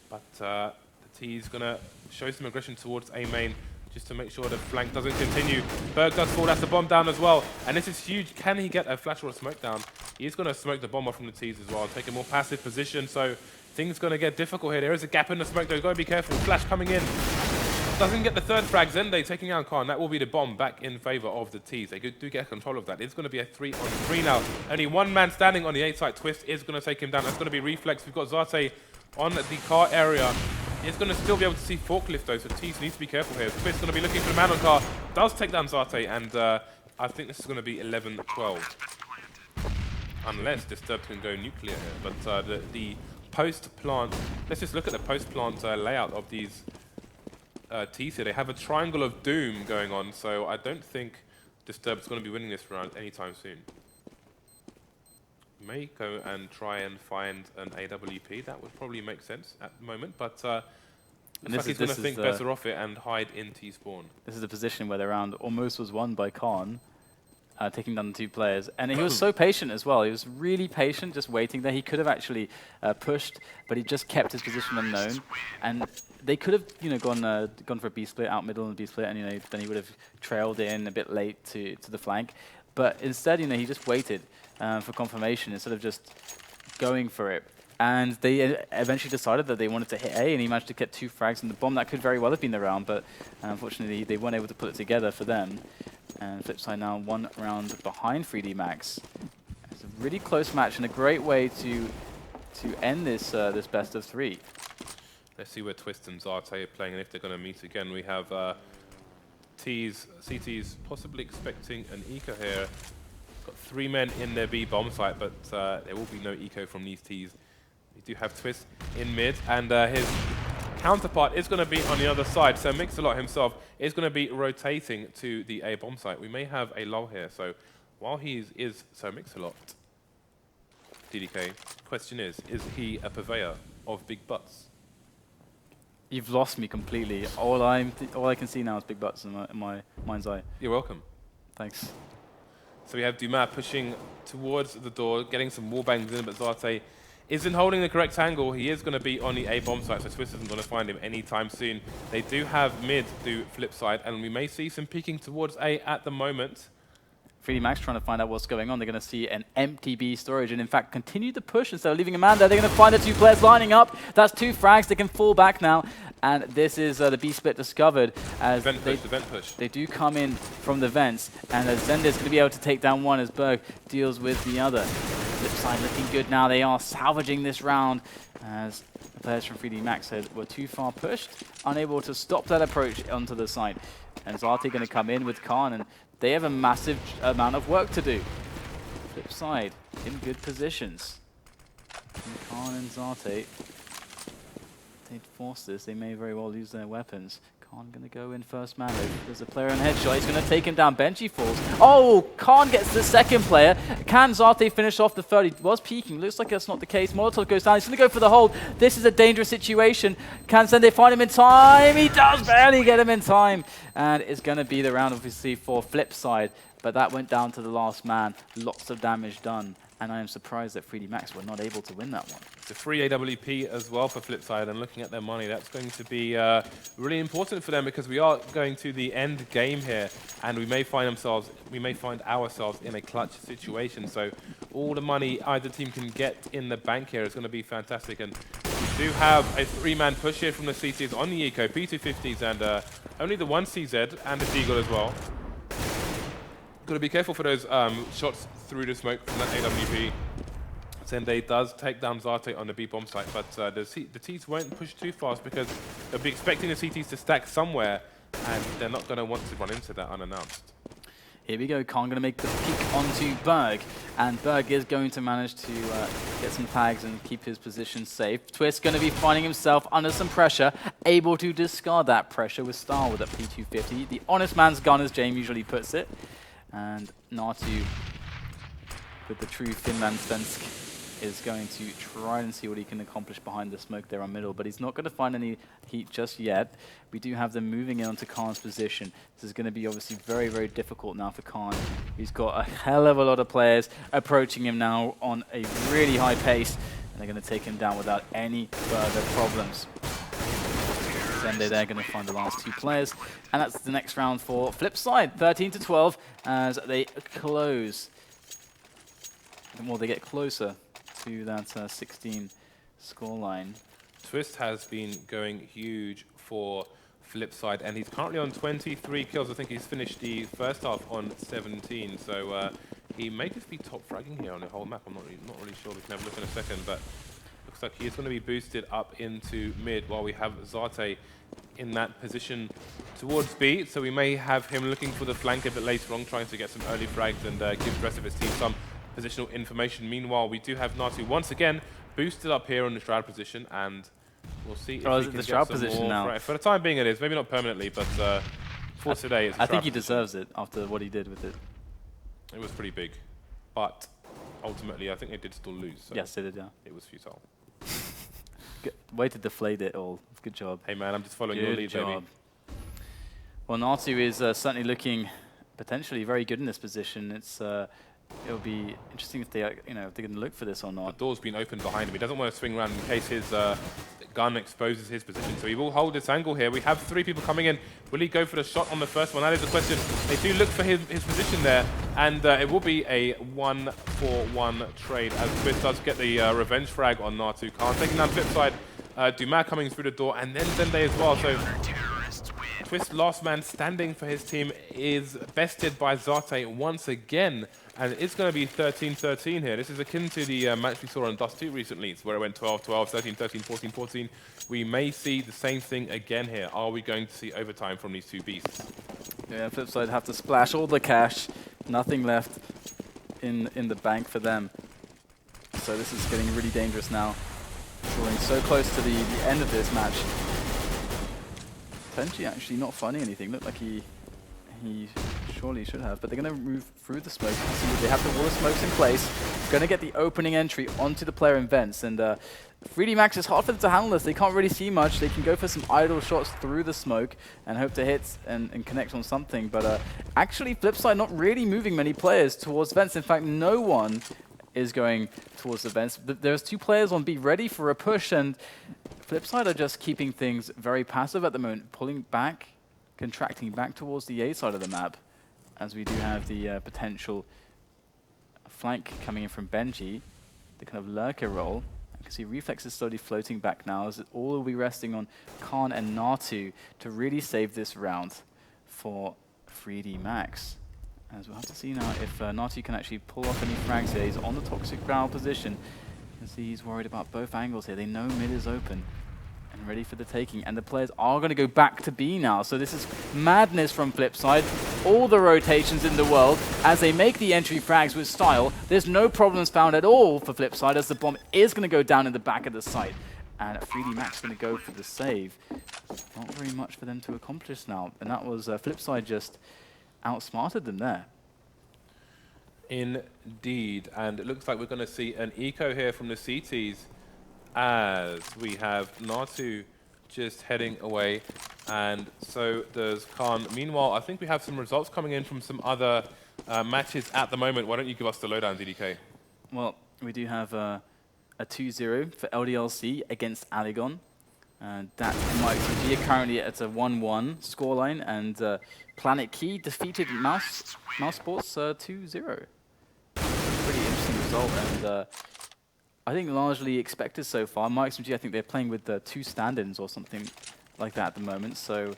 But the T's going to show some aggression towards A main, just to make sure the flank doesn't continue. Berg does fall, that's the bomb down as well. And this is huge. Can he get a flash or a smoke down? He's going to smoke the bomb off from the T's as well, take a more passive position. So things going to get difficult here. There is a gap in the smoke though, you've got to be careful. Flash coming in. Doesn't get the 3rd frag. Zende taking out Khan. That will be the bomb back in favor of the T's. They do get control of that. It's going to be a 3-on-3 now. Only 1 man standing on the A site. Twist is going to take him down. That's going to be Reflex. We've got Zate on the car area. He's going to still be able to see Forklift though, so T's needs to be careful here. Twist going to be looking for the man on car. Does take down Zate, and I think this is going to be 11-12. Unless Disturbed can go nuclear here. But the post-plant, let's just look at the post-plant layout of these T's here. They have a triangle of doom going on, so I don't think Disturbed is going to be winning this round anytime soon. May go and try and find an AWP. That would probably make sense at the moment, but looks like he's going to think better off it and hide in T-spawn. This is the position where the round almost was won by Khan, taking down the 2 players. And he was so patient as well. He was really patient, just waiting there. He could have actually pushed, but he just kept his position unknown. And they could have, gone for a B split out middle and B split, and then he would have trailed in a bit late to the flank. But instead, he just waited for confirmation instead of just going for it. And they eventually decided that they wanted to hit A, and he managed to get 2 frags in the bomb. That could very well have been the round, but unfortunately they weren't able to put it together for them. And FlipSid now 1 round behind 3D Max. It's a really close match and a great way to end this this best of 3. Let's see where Twist and Zate are playing, and if they're going to meet again. We have CT's possibly expecting an eco here. Got 3 men in their B bomb site, but there will be no eco from these T's. We do have Twist in mid, and his counterpart is going to be on the other side. So Mix-a-Lot himself is going to be rotating to the A bomb site. We may have a lull here. So while he is so Mix-a-Lot, DDK, question is he a purveyor of big butts? You've lost me completely. All I can see now is big butts in my mind's eye. You're welcome. Thanks. So we have Dumas pushing towards the door, getting some wall bangs in, but Zate isn't holding the correct angle. He is going to be on the A bomb site, so Twist isn't going to find him anytime soon. They do have mid do FlipSid, and we may see some peeking towards A at the moment. 3D Max trying to find out what's going on. They're going to see an empty B storage and in fact continue the push instead of leaving a man there. They're going to find the two players lining up. That's 2 frags. They can fall back now. And this is the B split discovered as the vent push. They do come in from the vents. And Zende is going to be able to take down one as Berg deals with the other. FlipSid looking good now. They are salvaging this round as the players from 3D Max said were too far pushed, unable to stop that approach onto the site. And Zate going to come in with Khan, and they have a massive amount of work to do. FlipSid in good positions. And Khan and Zate, they'd force this, they may very well lose their weapons. Khan going to go in first man. There's a player on headshot. He's going to take him down. Benji falls. Oh, Khan gets the second player. Can Zate finish off the third? He was peeking. Looks like that's not the case. Molotov goes down. He's going to go for the hold. This is a dangerous situation. Can Zende find him in time? He does barely get him in time. And it's going to be the round, obviously, for FlipSid. But that went down to the last man. Lots of damage done. And I am surprised that 3D Max were not able to win that one. It's a free AWP as well for FlipSid, and looking at their money, that's going to be really important for them because we are going to the end game here, and we may find ourselves in a clutch situation. So all the money either team can get in the bank here is going to be fantastic. And we do have a 3-man push here from the CTs on the Eco, P250s, and only the 1 CZ and the Deagle as well. Got to be careful for those shots through the smoke from that AWP. Zende does take down Zate on the B bomb site, but the Ts won't push too fast because they'll be expecting the CTs to stack somewhere, and they're not going to want to run into that unannounced. Here we go, Khan going to make the peek onto Berg, and Berg is going to manage to get some tags and keep his position safe. Twist going to be finding himself under some pressure, able to discard that pressure with style with that P250. The honest man's gun, as James usually puts it. And Natu, with the true Finland Svensk, is going to try and see what he can accomplish behind the smoke there on middle, but he's not going to find any heat just yet. We do have them moving in onto Khan's position. This is going to be obviously very, very difficult now for Khan. He's got a hell of a lot of players approaching him now on a really high pace, and they're going to take him down without any further problems. Zende they're going to find the last 2 players, and that's the next round for FlipSid, 13-12, as they close. Well, they get closer to that 16 scoreline. Twist has been going huge for FlipSid, and he's currently on 23 kills. I think he's finished the first half on 17, so he may just be top fragging here on the whole map. I'm not really sure. We can have a look in a second, but looks like he's going to be boosted up into mid while we have Zate in that position towards B. So we may have him looking for the flank a bit later on, trying to get some early frags and give the rest of his team some positional information. Meanwhile, we do have Natu once again boosted up here on the Shroud position, and we'll see if he can the Shroud position now. Right. For the time being it is, maybe not permanently, but for today it's a I think he position. deserves it after what he did with it. It was pretty big, but ultimately I think they did still lose. So yes, they did, yeah. it was futile. Good way to deflate it all. Good job. Hey man, I'm just following your lead, baby. Well, Natu is certainly looking potentially very good in this position. It'll be interesting if they, if they're going to look for this or not. The door's been opened behind him. He doesn't want to swing around in case his gun exposes his position. So he will hold this angle here. We have 3 people coming in. Will he go for the shot on the first one? That is the question. They do look for his position there, and it will be a 1-for-1 trade as Twist does get the revenge frag on Natu. Khan taking down FlipSid. Dumas coming through the door, and then Zende as well. So Twist, last man standing for his team, is bested by Zate once again. And it's going to be 13-13 here. This is akin to the match we saw on Dust 2 recently, where it went 12-12, 13-13, 14-14. We may see the same thing again here. Are we going to see overtime from these 2 beasts? Yeah, FlipSid have to splash all the cash. Nothing left in the bank for them. So this is getting really dangerous now. Drawing so close to the end of this match. Potentially actually not finding anything. Looked like he surely should have, but they're going to move through the smoke. They have the wall of smokes in place. Going to get the opening entry onto the player in vents, and 3D Max is hard for them to handle this. They can't really see much. They can go for some idle shots through the smoke and hope to hit and connect on something, but actually FlipSid not really moving many players towards vents. In fact, no one is going towards the vents. There's 2 players on B ready for a push, and FlipSid are just keeping things very passive at the moment, pulling back, contracting back towards the A side of the map. as we do have the potential flank coming in from Benji, the kind of lurker role. You can see Reflex is slowly floating back now, as it all will be resting on Khan and Natu to really save this round for 3D Max. As we'll have to see now if Natu can actually pull off any frags here. He's on the toxic barrel position. You can see he's worried about both angles here. They know mid is open and ready for the taking, and the players are going to go back to B now. So this is madness from FlipSid. All the rotations in the world as they make the entry frags with style. There's no problems found at all for FlipSid, as the bomb is going to go down in the back of the site. And 3D Max going to go for the save. Not very much for them to accomplish now. And that was FlipSid just outsmarted them there. Indeed, and it looks like we're going to see an eco here from the CTs as we have Natu just heading away, and so does Khan. Meanwhile, I think we have some results coming in from some other matches at the moment. Why don't you give us the lowdown, DDK? Well, we do have a 2-0 for LDLC against Aligon. That might be currently at a 1-1 scoreline, and Planet Key defeated Mouse Sports 2-0. Pretty interesting result, and I think largely expected so far. MyXMG, I think they're playing with 2 stand-ins or something like that at the moment, so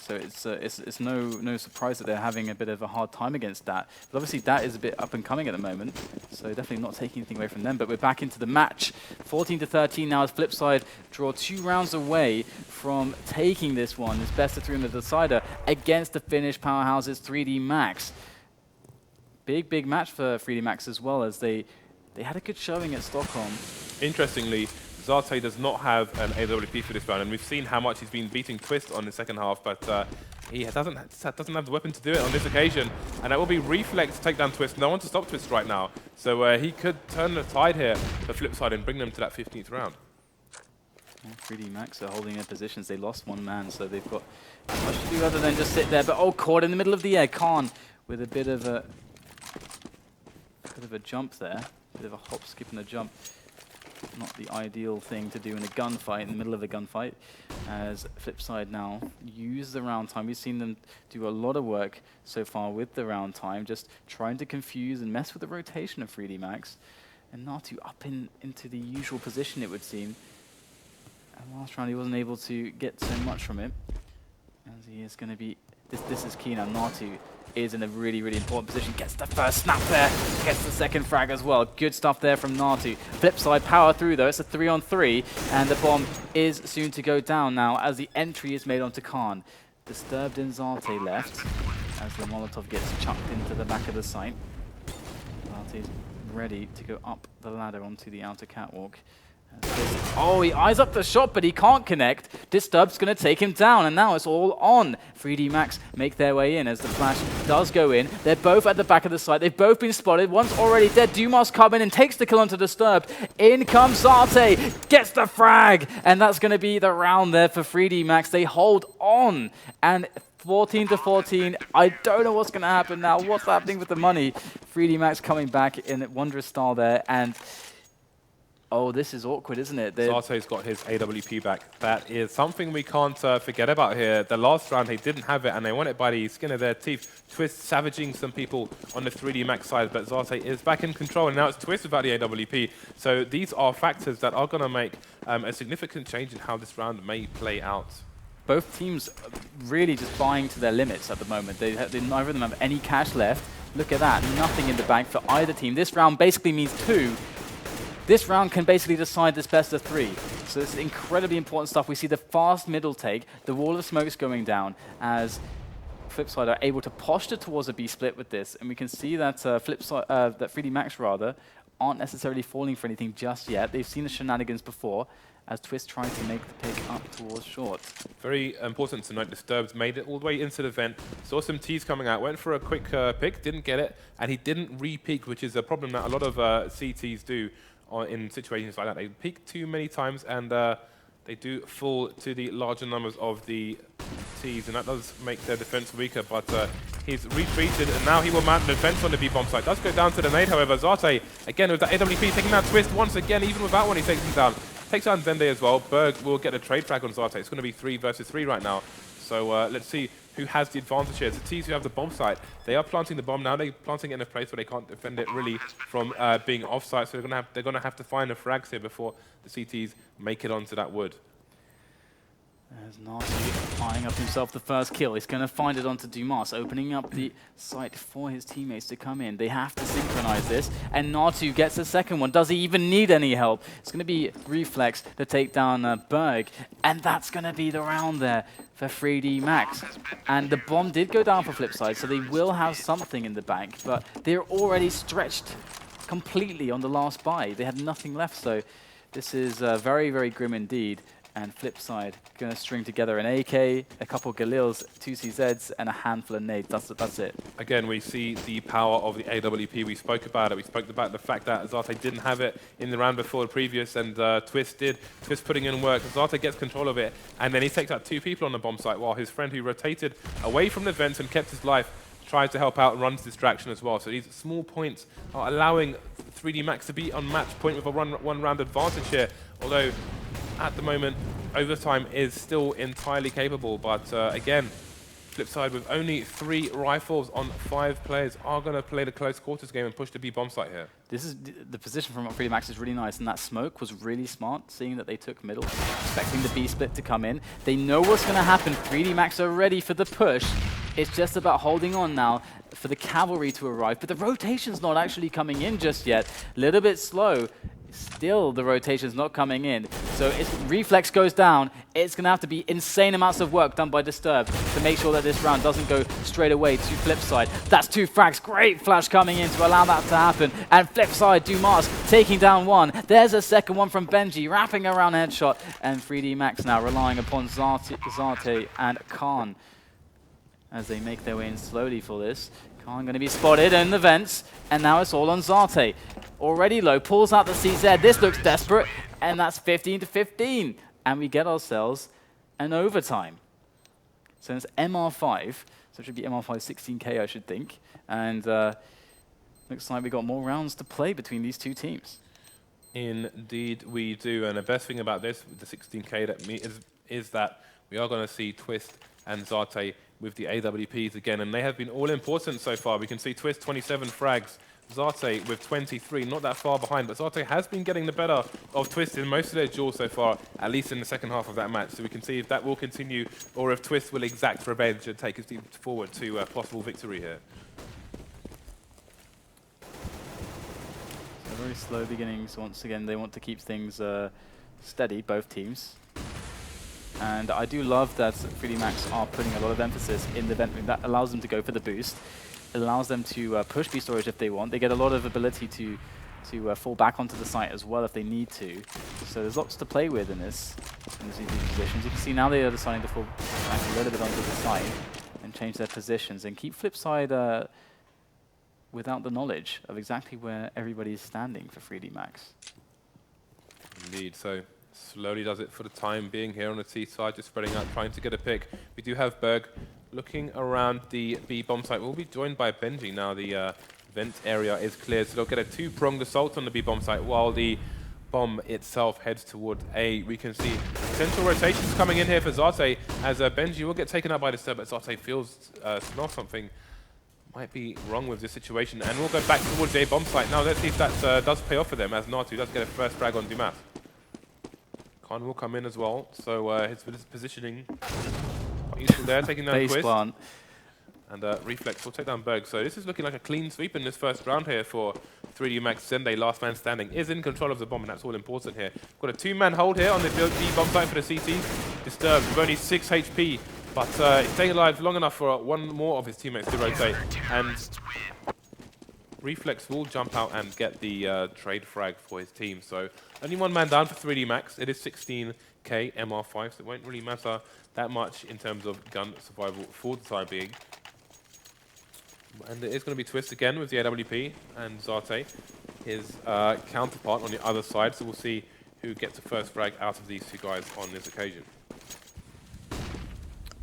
it's no surprise that they're having a bit of a hard time against that. But obviously that is a bit up and coming at the moment, so definitely not taking anything away from them. But we're back into the match. 14-13 now as FlipSid draw 2 rounds away from taking this one. This best of 3 in the decider against the Finnish powerhouses 3D Max. Big match for 3D Max as well, as they had a good showing at Stockholm. Interestingly, Zarte does not have an AWP for this round, and we've seen how much he's been beating Twist on the second half, but he doesn't have the weapon to do it on this occasion, and that will be Reflex to take down Twist. No one to stop Twist right now, so he could turn the tide here for FlipSid and bring them to that 15th round. Well, 3D Max are holding their positions. They lost 1 man, so they've got much to do other than just sit there. But caught in the middle of the air. Khan with a bit of a jump there. Bit of a hop, skip, and a jump. Not the ideal thing to do in a gunfight, in the middle of a gunfight. As FlipSid now use the round time. We've seen them do a lot of work so far with the round time, just trying to confuse and mess with the rotation of 3D Max. And Natu up into the usual position, it would seem. And last round he wasn't able to get so much from it. As he is going to be... This is key now. Natu is in a really important position. Gets the first snap there. Gets the second frag as well. Good stuff there from Natu. FlipSid power through though. It's a 3-on-3. And the bomb is soon to go down now as the entry is made onto Khan. Disturbed in Zarte left as the Molotov gets chucked into the back of the site. Zarte's ready to go up the ladder onto the outer catwalk. Oh, he eyes up the shot, but he can't connect. Disturbed's going to take him down, and now it's all on. 3D Max make their way in as the flash does go in. They're both at the back of the site. They've both been spotted. One's already dead. Dumas comes in and takes the kill onto Disturbed. In comes Zarte, gets the frag, and that's going to be the round there for 3D Max. They hold on, and 14-14. I don't know what's going to happen now. What's happening with the money? 3D Max coming back in wondrous style there, and oh, this is awkward, isn't it? Zarte's got his AWP back. That is something we can't forget about here. The last round, they didn't have it, and they won it by the skin of their teeth. Twist savaging some people on the 3D Max side, but Zarte is back in control, and now it's Twist without the AWP. So these are factors that are going to make a significant change in how this round may play out. Both teams really just buying to their limits at the moment. Neither of them have any cash left. Look at that, nothing in the bank for either team. This round basically means 2. This round can basically decide this best of 3. So this is incredibly important stuff. We see the fast middle take, the wall of smokes going down as FlipSid are able to posture towards a B split with this. And we can see that that 3D Max rather aren't necessarily falling for anything just yet. They've seen the shenanigans before as Twist trying to make the pick up towards short. Very important to note, Disturbed made it all the way into the vent, saw some T's coming out, went for a quick pick, didn't get it, and he didn't re-peek, which is a problem that a lot of CTs do in situations like that. They peak too many times, and they do fall to the larger numbers of the T's, and that does make their defense weaker, but he's retreated, and now he will mount the defense on the B-bomb site. Does go down to the nade, however. Zarte, again with that AWP, taking that Twist once again, even without one, he takes him down. Takes down Zende as well. Berg will get a trade frag on Zarte. It's going to be 3 versus 3 right now. So let's see who has the advantage here. It's the T's who have the bomb site. They are planting the bomb now. They're planting it in a place where they can't defend it really from being off-site. So they're gonna have to find the frags here before the CTs make it onto that wood. There's Natu eyeing up himself the first kill. He's going to find it onto Dumas, opening up the site for his teammates to come in. They have to synchronize this, and Natu gets a second one. Does he even need any help? It's going to be Reflex to take down Berg, and that's going to be the round there for 3D Max. And the bomb did go down for FlipSid, so they will have something in the bank, but they're already stretched completely on the last buy. They had nothing left, so this is very, very grim indeed. And FlipSid going to string together an AK, a couple Galils, 2 CZs, and a handful of nades. That's it. Again, we see the power of the AWP. We spoke about it. We spoke about the fact that Zate didn't have it in the round before the previous, and Twist did. Twist putting in work. Zate gets control of it, and then he takes out 2 people on the bomb site, while his friend who rotated away from the vents and kept his life tries to help out and runs distraction as well. So these small points are allowing 3D Max to be on match point with a one round advantage here. Although at the moment, overtime is still entirely capable, but again, FlipSid with only 3 rifles on 5 players are going to play the close quarters game and push the B bomb site here. This is the position from 3D Max is really nice, and that smoke was really smart, seeing that they took middle, expecting the B split to come in. They know what's going to happen. 3D Max are ready for the push. It's just about holding on now for the cavalry to arrive, but the rotation's not actually coming in just yet. A little bit slow. Still, the rotation's not coming in. So if Reflex goes down, it's going to have to be insane amounts of work done by Disturbed to make sure that this round doesn't go straight away to FlipSid. That's 2 frags. Great flash coming in to allow that to happen. And FlipSid, Dumas taking down 1. There's a second one from Benji, wrapping around headshot. And 3D Max now relying upon Zate and Khan as they make their way in slowly for this. Khan going to be spotted in the vents, and now it's all on Zate. Already low, pulls out the CZ. This looks desperate, and that's 15 to 15. And we get ourselves an overtime. So it's MR5, so it should be MR5 16K, I should think. And looks like we got more rounds to play between these 2 teams. Indeed we do, and the best thing about this, with the 16K, is that we are going to see Twist and Zate with the AWPs again, and they have been all important so far. We can see Twist 27 frags, Zate with 23, not that far behind, but Zate has been getting the better of Twist in most of their duels so far, at least in the second half of that match. So we can see if that will continue, or if Twist will exact revenge and take his team forward to a possible victory here. So very slow beginnings. Once again, they want to keep things steady, both teams. And I do love that 3D Max are putting a lot of emphasis in the vent room. That allows them to go for the boost. It allows them to push B storage if they want. They get a lot of ability to fall back onto the site as well if they need to. So there's lots to play with in these positions. You can see now they are deciding to fall back a little bit onto the site and change their positions and keep FlipSid without the knowledge of exactly where everybody is standing for 3D Max. Indeed, so slowly does it for the time being here on the T side, just spreading out, trying to get a pick. We do have Berg looking around the B bomb site. We'll be joined by Benji now. The vent area is cleared, so they'll get a 2-pronged assault on the B bomb site while the bomb itself heads toward A. We can see potential rotations coming in here for Zate, as Benji will get taken out by the sub, but Zate smells something might be wrong with this situation, and we'll go back towards A bomb site. Now let's see if that does pay off for them, as Natu does get a first frag on Dumas. Khan will come in as well, so his positioning quite useful there, taking down Twist. Plant. And Reflex will take down Berg. So this is looking like a clean sweep in this first round here for 3D Max. Zende, last man standing, is in control of the bomb, and that's all important here. Got a 2-man hold here on the B bomb site for the CT. Disturbed with only 6 HP, but he's staying alive long enough for one more of his teammates to rotate. And Reflex will jump out and get the trade frag for his team. So only 1 man down for 3D Max. It is 16K MR5, so it won't really matter that much in terms of gun survival for the time being. And it is going to be Twist again with the AWP, and Zate, his counterpart on the other side. So we'll see who gets the first frag out of these 2 guys on this occasion.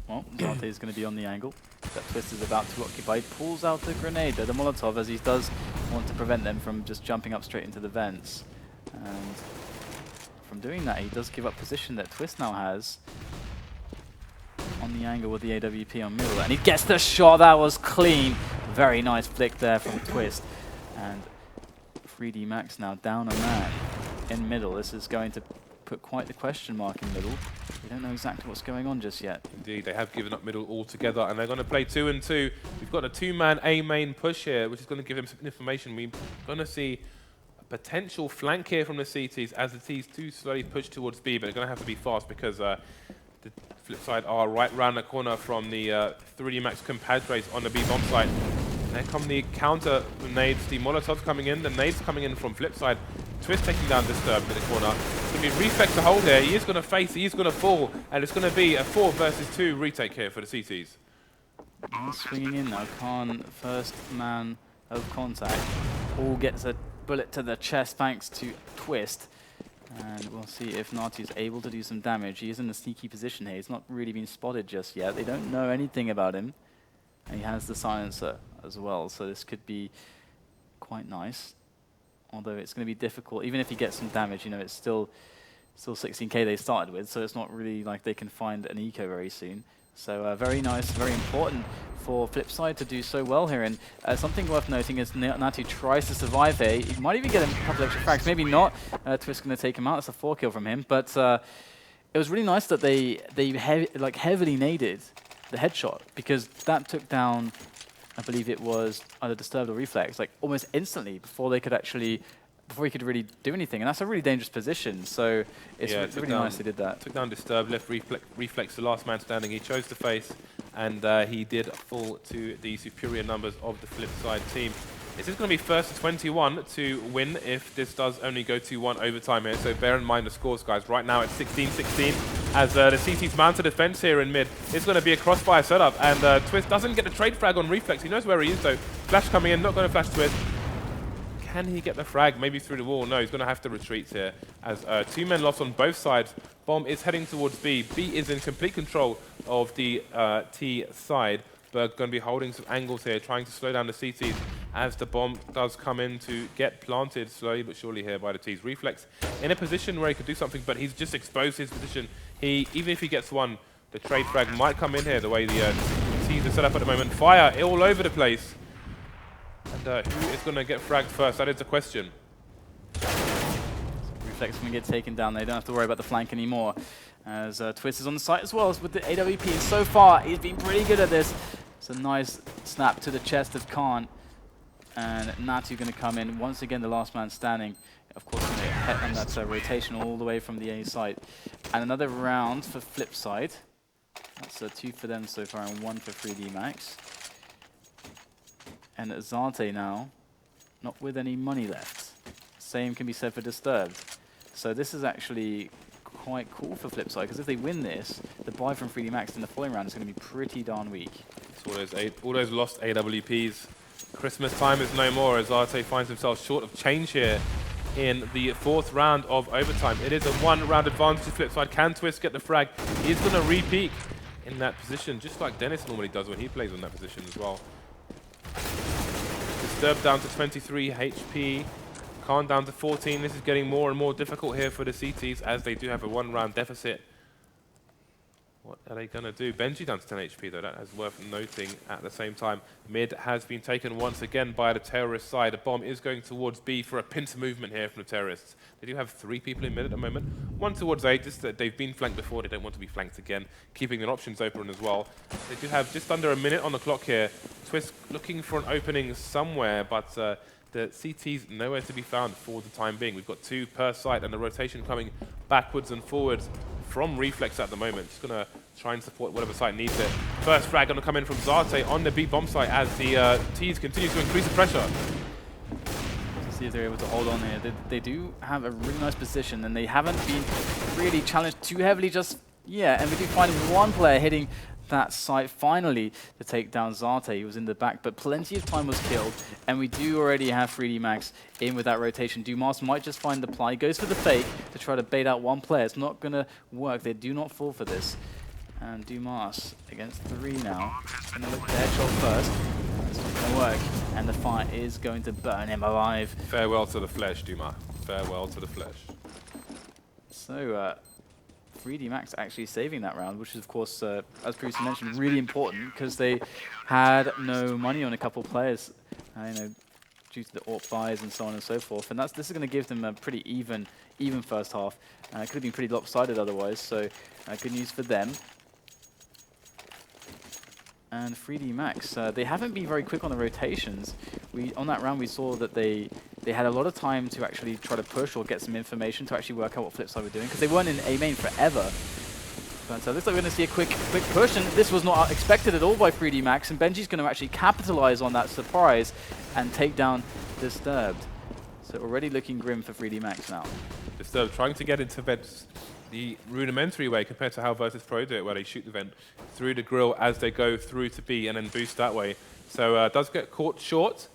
Well, Zate is going to be on the angle that Twist is about to occupy. Pulls out the grenade, the Molotov, as he does want to prevent them from just jumping up straight into the vents. And from doing that, he does give up position that Twist now has on the angle with the AWP on middle, and he gets the shot. That was clean. Very nice flick there from Twist. And 3D Max now down a man in middle. This is going to put quite the question mark in middle. We don't know exactly what's going on just yet. Indeed, they have given up middle altogether, and they're going to play 2 and 2. We've got a 2-man A main push here, which is going to give them some information. We're going to see a potential flank here from the CTs as the Ts do slowly push towards B, but they're going to have to be fast because the FlipSid are right round the corner from the 3D Max compadres on the B bomb site. And there come the counter nades, the Molotovs coming in, the nades coming in from FlipSid. Twist taking down Disturbed in the corner. It's going to be Reflex to hold here. He is going to face, he is going to fall, and it's going to be a 4 versus 2 retake here for the CTs. Swinging in now, Khan, first man of contact. All gets a bullet to the chest thanks to Twist. And we'll see if Natu is able to do some damage. He is in a sneaky position here. He's not really been spotted just yet. They don't know anything about him. And he has the silencer as well, so this could be quite nice. Although it's going to be difficult, even if he gets some damage, you know, it's still 16k they started with, so it's not really like they can find an eco very soon. So very nice, very important for FlipSid to do so well here. And something worth noting is Natu tries to survive here. He might even get a couple extra frags, maybe not. Twist's going to take him out. That's a 4 kill from him. But it was really nice that they heavily naded the headshot, because that took down, I believe it was either Disturbed or Reflex, like almost instantly before he could really do anything. And that's a really dangerous position. So it's really nice they did that. Took down Disturbed, left Reflex, the last man standing. He chose to face, and he did fall to the superior numbers of the FlipSid team. This is going to be first to 21 to win if this does only go to 1 overtime here. So bear in mind the scores, guys. Right now it's 16-16 as the CTs mount a defense here in mid. It's going to be a crossfire setup, and Twist doesn't get the trade frag on Reflex. He knows where he is though. Flash coming in, not going to flash Twist. Can he get the frag? Maybe through the wall. No, he's going to have to retreat here as 2 men lost on both sides. Bomb is heading towards B. B is in complete control of the T side. Berg going to be holding some angles here, trying to slow down the CTs as the bomb does come in to get planted slowly but surely here by the T's. Reflex in a position where he could do something, but he's just exposed his position. Even if he gets one, the trade frag might come in here the way the T's are set up at the moment. Fire all over the place. And who is going to get fragged first? That is the question. Reflex going to get taken down. They don't have to worry about the flank anymore, as Twist is on the site as well as with the AWP. And so far, he's been pretty good at this. It's a nice snap to the chest of Khan. And Natu going to come in. Once again, the last man standing. Of course, and that's a rotation all the way from the A side. And another round for FlipSid. That's 2 for them so far and 1 for 3D Max. And Zante now, not with any money left. Same can be said for Disturbed. So this is actually quite cool for FlipSid, because if they win this, the buy from 3D Max in the following round is going to be pretty darn weak. All those lost AWPs. Christmas time is no more as Zante finds himself short of change here in the 4th round of overtime. It is a 1-round advantage to FlipSid. Can Twist get the frag? He's going to re-peek in that position, just like Dennis normally does when he plays on that position as well. Disturbed down to 23 HP. Khan down to 14. This is getting more and more difficult here for the CTs as they do have a 1-round deficit. What are they going to do? Benji down to 10 HP though, that is worth noting at the same time. Mid has been taken once again by the terrorist side. A bomb is going towards B for a pincer movement here from the terrorists. They do have 3 people in mid at the moment. 1 towards A, just that they've been flanked before, they don't want to be flanked again. Keeping their options open as well. They do have just under a minute on the clock here. Twist looking for an opening somewhere, but the CT's nowhere to be found for the time being. We've got 2 per site and the rotation coming backwards and forwards from Reflex at the moment. Just going to try and support whatever site needs it. First frag going to come in from Zarte on the B bomb site as the T's continue to increase the pressure. See if they're able to hold on here. They do have a really nice position, and they haven't been really challenged too heavily just yet. And we do find one player hitting that site finally to take down Zarte. He was in the back, but plenty of time was killed, and we do already have 3D Max in with that rotation. Dumas might just find the ply, goes for the fake to try to bait out one player. It's not going to work. They do not fall for this. And Dumas against 3 now. Going to look for the headshot first. It's not going to work, and the fire is going to burn him alive. Farewell to the flesh, Dumas. Farewell to the flesh. So, 3D Max actually saving that round, which is, of course, as previously mentioned, really important because they had no money on a couple players, due to the AWP buys and so on and so forth. And this is going to give them a pretty even first half. It could have been pretty lopsided otherwise, so good news for them. And 3D Max, they haven't been very quick on the rotations. On that round, we saw that they had a lot of time to actually try to push or get some information to actually work out what FlipSid were doing, because they weren't in A main forever. But looks like we're going to see a quick push, and this was not expected at all by 3D Max, and Benji's going to actually capitalize on that surprise and take down Disturbed. So already looking grim for 3D Max now. Disturbed trying to get into vents the rudimentary way compared to how Versus Pro do it, where they shoot the vent through the grill as they go through to B and then boost that way. So does get caught short,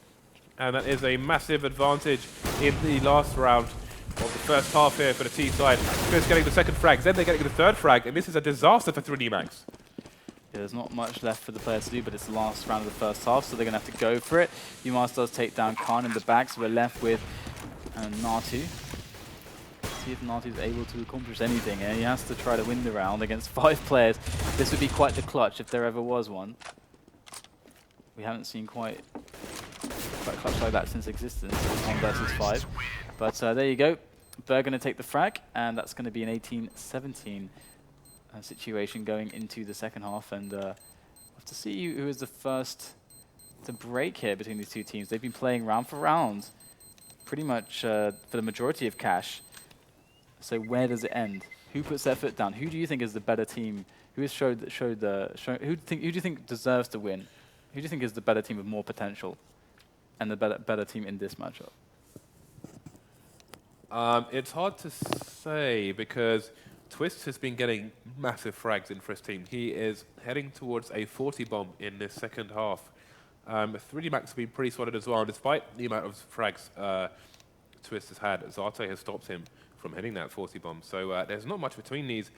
and that is a massive advantage in the last round of the first half here for the T side. Chris getting the second frag, then they're getting the third frag, and this is a disaster for 3D Max. Yeah, there's not much left for the players to do, but it's the last round of the first half, so they're going to have to go for it. UMass does take down Khan in the back, so we're left with Natu. See if Natu's able to accomplish anything, and he has to try to win the round against 5 players. This would be quite the clutch if there ever was one. We haven't seen quite a clutch like that since existence, 1 versus 5. But there you go. They're going to take the frag, and that's going to be an 18-17 situation going into the second half. And we'll have to see who is the first to break here between these two teams. They've been playing round for round, pretty much for the majority of Cash. So where does it end? Who puts their foot down? Who do you think is the better team? Who has who do you think deserves to win? Who do you think is the better team with more potential, and the better team in this matchup? It's hard to say because Twist has been getting massive frags in for his team. He is heading towards a 40 bomb in this second half. 3D Max has been pretty solid as well, and despite the amount of frags Twist has had, Zate has stopped him from hitting that 40 bomb. So there's not much between these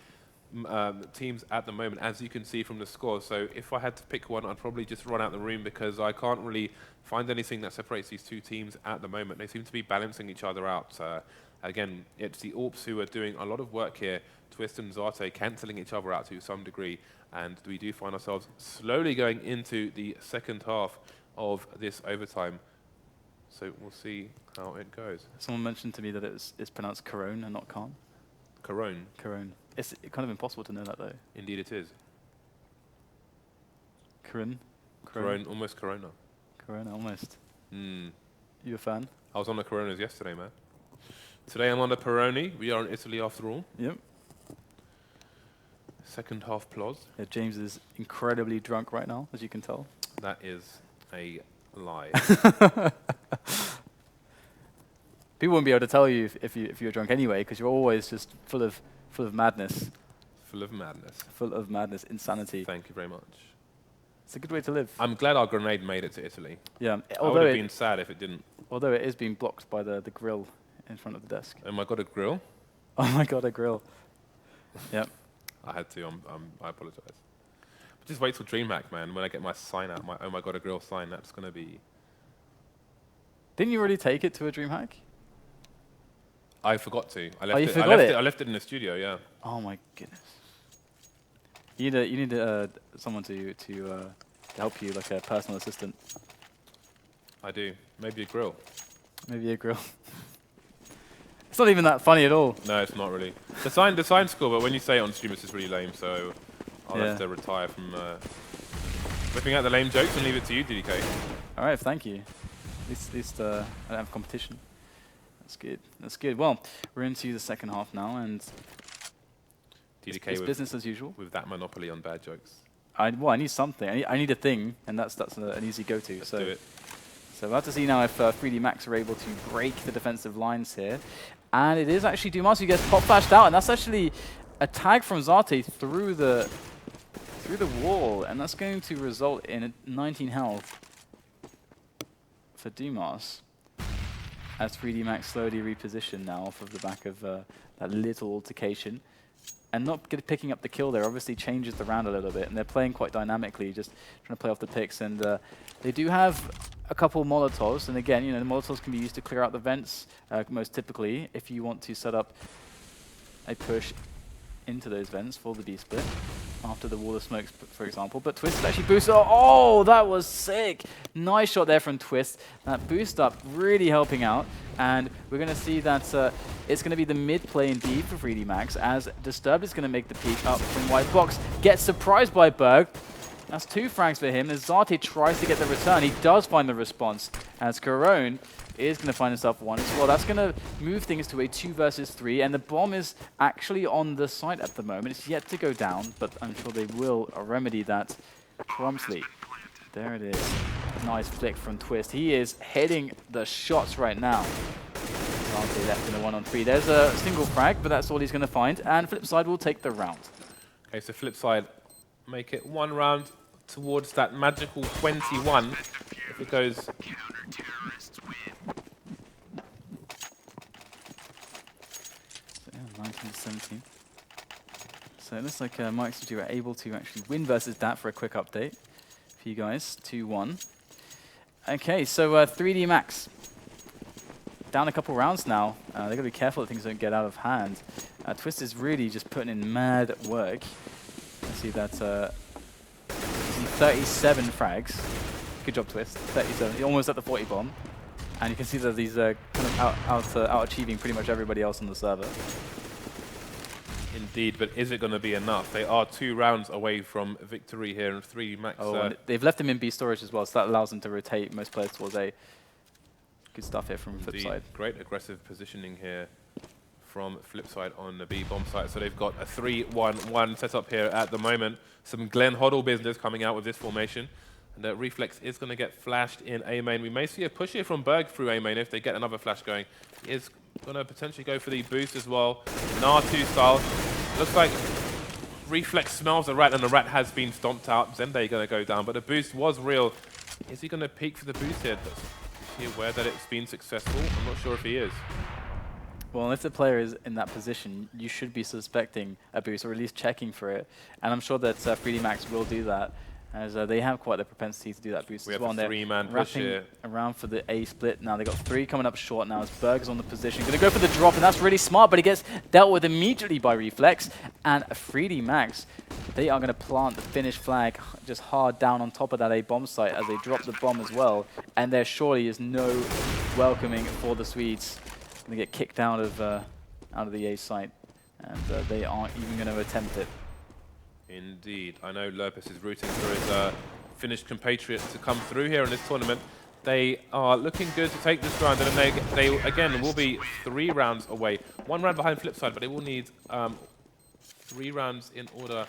teams at the moment, as you can see from the score. So if I had to pick one, I'd probably just run out the room because I can't really find anything that separates these two teams at the moment. They seem to be balancing each other out. Again, it's the AWPs who are doing a lot of work here. Twist and Zate cancelling each other out to some degree, and we do find ourselves slowly going into the second half of this overtime. So we'll see how it goes. Someone mentioned to me that it's pronounced Corone and not Khan. Corone. Corone. It's kind of impossible to know that though. Indeed it is. Corone. Corone, almost Corona. Corona, almost. Mm. You a fan? I was on the Coronas yesterday, man. Today I'm on the Peroni. We are in Italy after all. Yep. Second half plos. Yeah, James is incredibly drunk right now, as you can tell. That is a lie. People wouldn't be able to tell you if you're drunk anyway, because you're always just full of madness. Full of madness. Full of madness, insanity. Thank you very much. It's a good way to live. I'm glad our grenade made it to Italy. Yeah. I would have been sad if it didn't. Although it is being blocked by the grill in front of the desk. Oh my god, a grill? Oh my god, a grill. Yep. I had to. I apologize. But just wait till DreamHack, man. When I get my sign out, my oh my god, a grill sign, that's gonna be. Didn't you already take it to a DreamHack? I forgot to. I left it in the studio. Yeah. Oh my goodness. You need someone to help you, like a personal assistant. I do. Maybe a grill. Maybe a grill. It's not even that funny at all. No, it's not really. The sign's cool, but when you say it on stream, it's just really lame. So I'll have to retire from whipping out the lame jokes and leave it to you, DDK. All right, thank you. At least I don't have competition. That's good. That's good. Well, we're into the second half now, and DDK it's business as usual. With that monopoly on bad jokes. I need something. I need a thing, and that's an easy go-to. Let's do it. So we'll have to see now if 3D Max are able to break the defensive lines here. And it is actually Dumas who gets pop flashed out, and that's actually a tag from Zate through the wall, and that's going to result in 19 health for Dumas. As 3D Max slowly repositioned now off of the back of that little altercation. And not picking up the kill there obviously changes the round a little bit, and they're playing quite dynamically, just trying to play off the picks. And they do have a couple Molotovs, and again, the Molotovs can be used to clear out the vents most typically if you want to set up a push into those vents for the B-split after the wall of smokes, for example. But Twist is actually boosted. Oh, that was sick. Nice shot there from Twist. That boost up really helping out. And we're going to see that it's going to be the mid play indeed for 3D Max, as Disturbed is going to make the peek up from White Box. Gets surprised by Berg. That's 2 frags for him. As Zate tries to get the return, he does find the response, as Corone is going to find himself 1 as well. That's going to move things to a 2 versus 3, and the bomb is actually on the site at the moment. It's yet to go down, but I'm sure they will remedy that promptly. There it is. Nice flick from Twist. He is heading the shots right now. Zate left in a 1-on-3. There's a single frag, but that's all he's going to find, and FlipSid will take the round. Okay, so FlipSid make it 1 round towards that magical 21. If it goes... So, yeah, 19-17. So it looks like MikeSG were able to actually win versus that for a quick update for you guys. 2-1. Okay, so 3D Max. Down a couple rounds now. They've got to be careful that things don't get out of hand. Twist is really just putting in mad work. Let's see that 37 frags. Good job, Twist. 37. Almost at the 40 bomb. And you can see that he's kind of out-achieving pretty much everybody else on the server. Indeed, but is it going to be enough? They are 2 rounds away from victory here, and 3D Max... and they've left him in B storage as well, so that allows them to rotate most players towards A. Good stuff here from FlipSid. Great aggressive positioning here from FlipSid on the B bomb site. So they've got a 3-1-1 set up here at the moment. Some Glenn Hoddle business coming out with this formation. And Reflex is going to get flashed in A main. We may see a push here from Berg through A main if they get another flash going. He is going to potentially go for the boost as well. An R2 style. Looks like Reflex smells a rat, and the rat has been stomped out. Zende going to go down, but the boost was real. Is he going to peek for the boost here? Is he aware that it's been successful? I'm not sure if he is. Well, if the player is in that position, you should be suspecting a boost, or at least checking for it. And I'm sure that 3D Max will do that, as they have quite the propensity to do that boost as well. We have a 3-man push here. Around for the A split now. They got 3 coming up short now as Berg's on the position. Going to go for the drop, and that's really smart, but he gets dealt with immediately by Reflex. And 3D Max, they are going to plant the finish flag just hard down on top of that A bomb site as they drop the bomb as well. And there surely is no welcoming for the Swedes. Going to get kicked out of the A site, and they aren't even going to attempt it. Indeed. I know Lopez is rooting for his Finnish compatriot to come through here in this tournament. They are looking good to take this round, and they again will be 3 rounds away. 1 round behind FlipSid, but they will need 3 rounds in order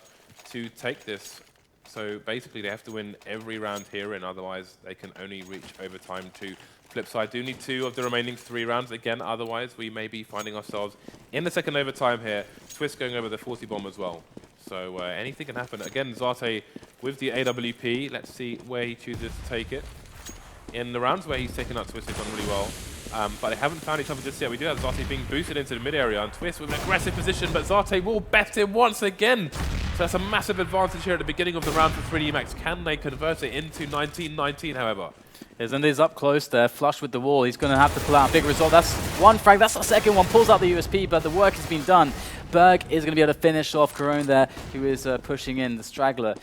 to take this. So basically they have to win every round here, and otherwise they can only reach overtime to FlipSid. Do need 2 of the remaining 3 rounds again, otherwise we may be finding ourselves in the second overtime here. Twist going over the 40 bomb as well. So anything can happen. Again, Zate with the AWP. Let's see where he chooses to take it. In the rounds where he's taken out Twist, he's done really well. But they haven't found each other just yet. We do have Zate being boosted into the mid area, and Twist with an aggressive position, but Zate will best him once again. So that's a massive advantage here at the beginning of the round for 3D Max. Can they convert it into 19-19, however? Zende's up close there, flush with the wall. He's going to have to pull out a big result. That's 1 frag. That's the second one. Pulls out the USP, but the work has been done. Berg is going to be able to finish off Corone there, who is pushing in the straggler.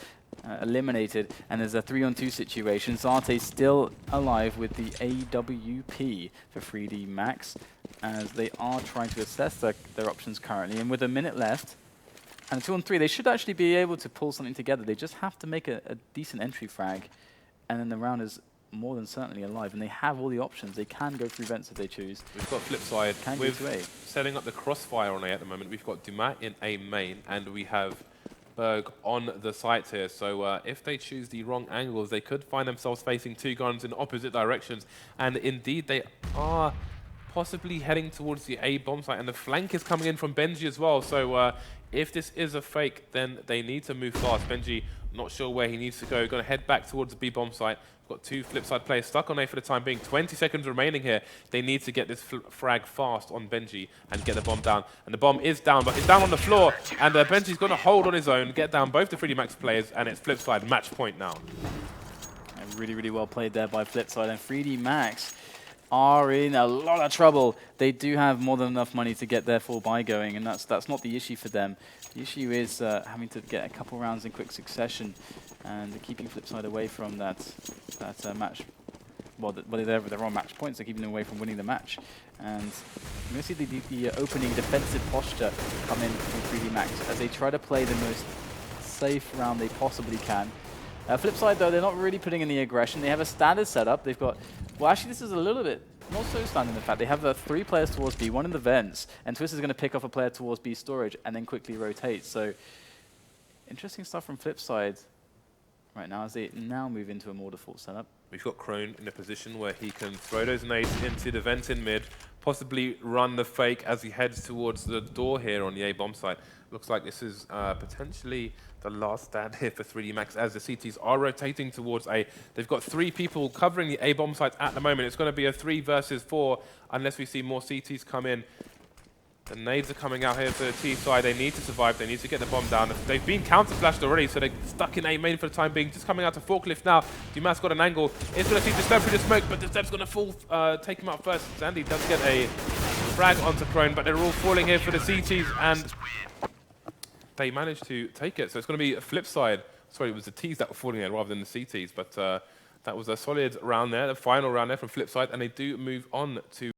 Eliminated, and there's a 3-on-2 situation. Zate still alive with the AWP for 3D Max, as they are trying to assess their options currently. And with a minute left, and a 2-on-3, they should actually be able to pull something together. They just have to make a decent entry frag, and then the round is more than certainly alive, and they have all the options. They can go through vents if they choose. We've got FlipSid with setting up the crossfire on A at the moment. We've got Dumas in A main, and we have Berg on the site here. So if they choose the wrong angles, they could find themselves facing 2 guns in opposite directions. And indeed, they are possibly heading towards the A bomb site, and the flank is coming in from Benji as well. So if this is a fake, then they need to move fast. Benji, not sure where he needs to go. Going to head back towards the B bomb site. Got 2 FlipSid players stuck on A for the time being. 20 seconds remaining here. They need to get this frag fast on Benji and get the bomb down. And the bomb is down, but it's down on the floor. And Benji's going to hold on his own, get down both the 3D Max players, and it's FlipSid match point now. Really, really well played there by FlipSid, and 3D Max are in a lot of trouble. They do have more than enough money to get their full buy going, and that's not the issue for them. The issue is having to get a couple rounds in quick succession and keeping FlipSid away from that match. Well, they're on match points, they're keeping them away from winning the match. And we're going to see the opening defensive posture come in from 3DMax as they try to play the most safe round they possibly can. FlipSid, though, they're not really putting in the aggression. They have a standard setup. They've got, well, actually, this is a little bit not so standard, in fact. They have 3 players towards B, 1 in the vents, and Twist is going to pick off a player towards B storage and then quickly rotate. So, interesting stuff from FlipSid right now as they now move into a more default setup. We've got Crone in a position where he can throw those nades into the vent in mid, possibly run the fake as he heads towards the door here on the A-bomb site. Looks like this is potentially the last stand here for 3DMax as the CTs are rotating towards A. They've got 3 people covering the A-bomb site at the moment. It's going to be a 3 versus 4 unless we see more CTs come in. The nades are coming out here for the T side. They need to survive. They need to get the bomb down. They've been counter-flashed already, so they're stuck in A main for the time being. Just coming out to forklift now. Dumas got an angle. It's going to see Disturb through the smoke, but Disturb's going to fall, take him out first. Zandy does get a frag onto Crone, but they're all falling here for the CTs, and they managed to take it. So it's going to be a FlipSid. Sorry, it was the Ts that were falling there rather than the CTs, but that was a solid round there, the final round there from FlipSid, and they do move on to